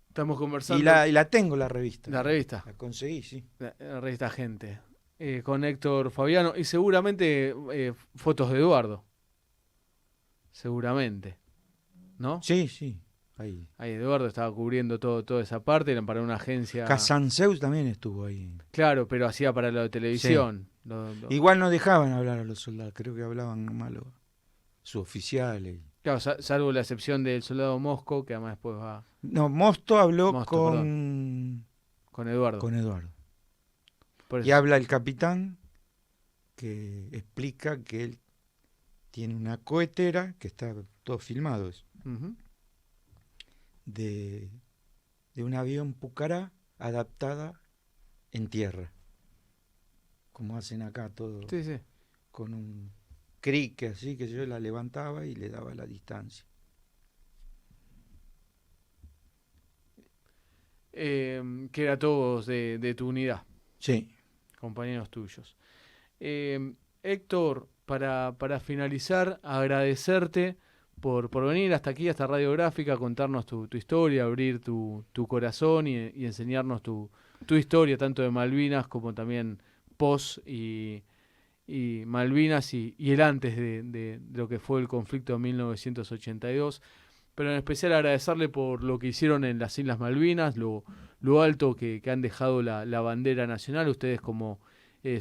Estamos Y conversando. la tengo la revista. La revista. La conseguí, sí. La revista Gente. Con Héctor Fabiano. Y seguramente fotos de Eduardo. Seguramente. ¿No? Sí, sí. Ahí. Ahí Eduardo estaba cubriendo toda esa parte. Eran para una agencia. Casanseus también estuvo ahí. Claro, pero hacía para lo de televisión. Igual no dejaban hablar a los soldados, creo que hablaban nomás los suboficiales. Claro, salvo la excepción del soldado Mosco, que además después va No, Mosto habló Mosto, con Eduardo. con Eduardo. Por Y eso. habla el capitán que explica que él tiene una cohetera, que está todo filmado, Ujú. de un avión Pucará adaptada en tierra. Como hacen acá todo, Sí, sí. con un crique así, que yo la levantaba y le daba la distancia. Que era todos de tu unidad, Sí. compañeros tuyos. Héctor, para finalizar, agradecerte por venir hasta aquí, hasta Radiográfica, contarnos tu historia, abrir tu corazón y enseñarnos tu historia, tanto de Malvinas como también post y Malvinas y el antes de lo que fue el conflicto de 1982. Pero en especial agradecerle por lo que hicieron en las Islas Malvinas, lo alto que han dejado la bandera nacional. Ustedes como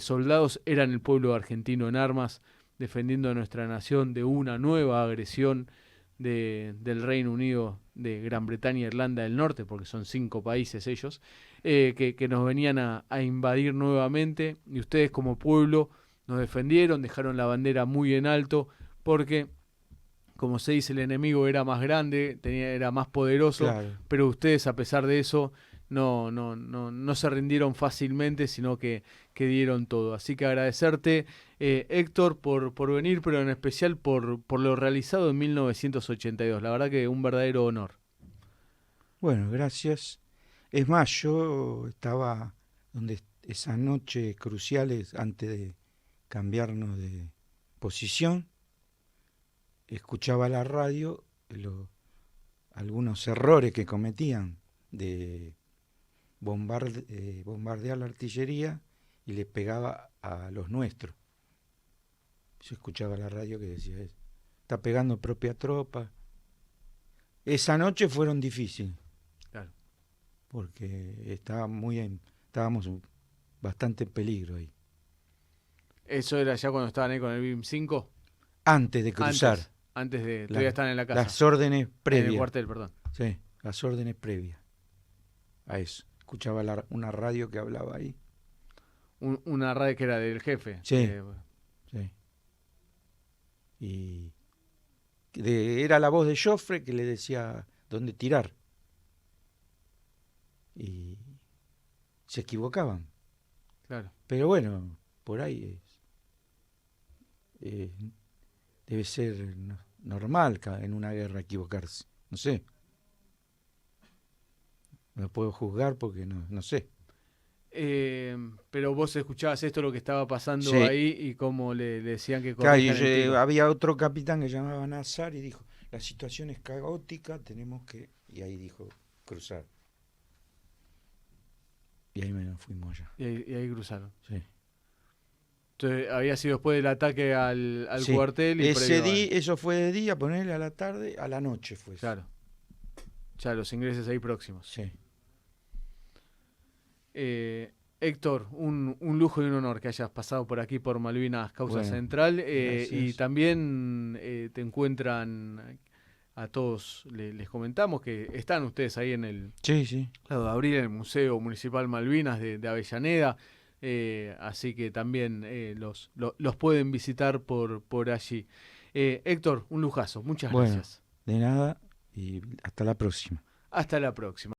soldados eran el pueblo argentino en armas, defendiendo a nuestra nación de una nueva agresión del Reino Unido, de Gran Bretaña e Irlanda del Norte, porque son 5 países ellos, que nos venían a invadir nuevamente. Y ustedes como pueblo nos defendieron, dejaron la bandera muy en alto, porque como se dice, el enemigo era más grande, era más poderoso, Claro. pero ustedes a pesar de eso no se rindieron fácilmente, sino que dieron todo. Así que agradecerte, Héctor, por venir, pero en especial por lo realizado en 1982. La verdad que un verdadero honor. Bueno, gracias. Es más, yo estaba donde esa noche cruciales antes de cambiarnos de posición, escuchaba la radio, algunos errores que cometían de bombardear la artillería y les pegaba a los nuestros. Yo escuchaba la radio que decía eso. Está pegando propia tropa. Esa noche fueron difíciles. Claro. Porque estábamos bastante en peligro ahí. ¿Eso era ya cuando estaban ahí con el BIM 5? Antes de cruzar. Antes de... Todavía están en la casa. Las órdenes En previas. el cuartel, perdón. Sí, las órdenes previas a eso. Escuchaba una radio que hablaba ahí. Una radio que era del jefe. Sí. Sí. Y era la voz de Joffre que le decía dónde tirar. Y se equivocaban. Claro. Pero bueno, por ahí debe ser normal en una guerra equivocarse. No sé. No puedo juzgar porque no sé. Pero vos escuchabas esto, lo que estaba pasando Sí. ahí y cómo le decían que Claro, corrijan el tiro. había otro capitán que llamaba Nazar y dijo, la situación es caótica, tenemos que... Y ahí dijo, cruzar. Y ahí nos fuimos ya. Y ahí cruzaron. Sí. Entonces, había sido después del ataque al Sí. cuartel y Eso fue de día, ponerle a la tarde, a la noche fue eso. Claro. Ya los ingleses ahí próximos. Sí. Héctor, un lujo y un honor que hayas pasado por aquí por Malvinas Causa Bueno, Central. gracias. Y también te encuentran a todos, les comentamos que están ustedes ahí en el Sí, sí. lado de abril, en el Museo Municipal Malvinas de Avellaneda. Así que también los pueden visitar por allí. Héctor, un lujazo. Muchas Bueno, gracias. de nada y hasta la próxima. Hasta la próxima.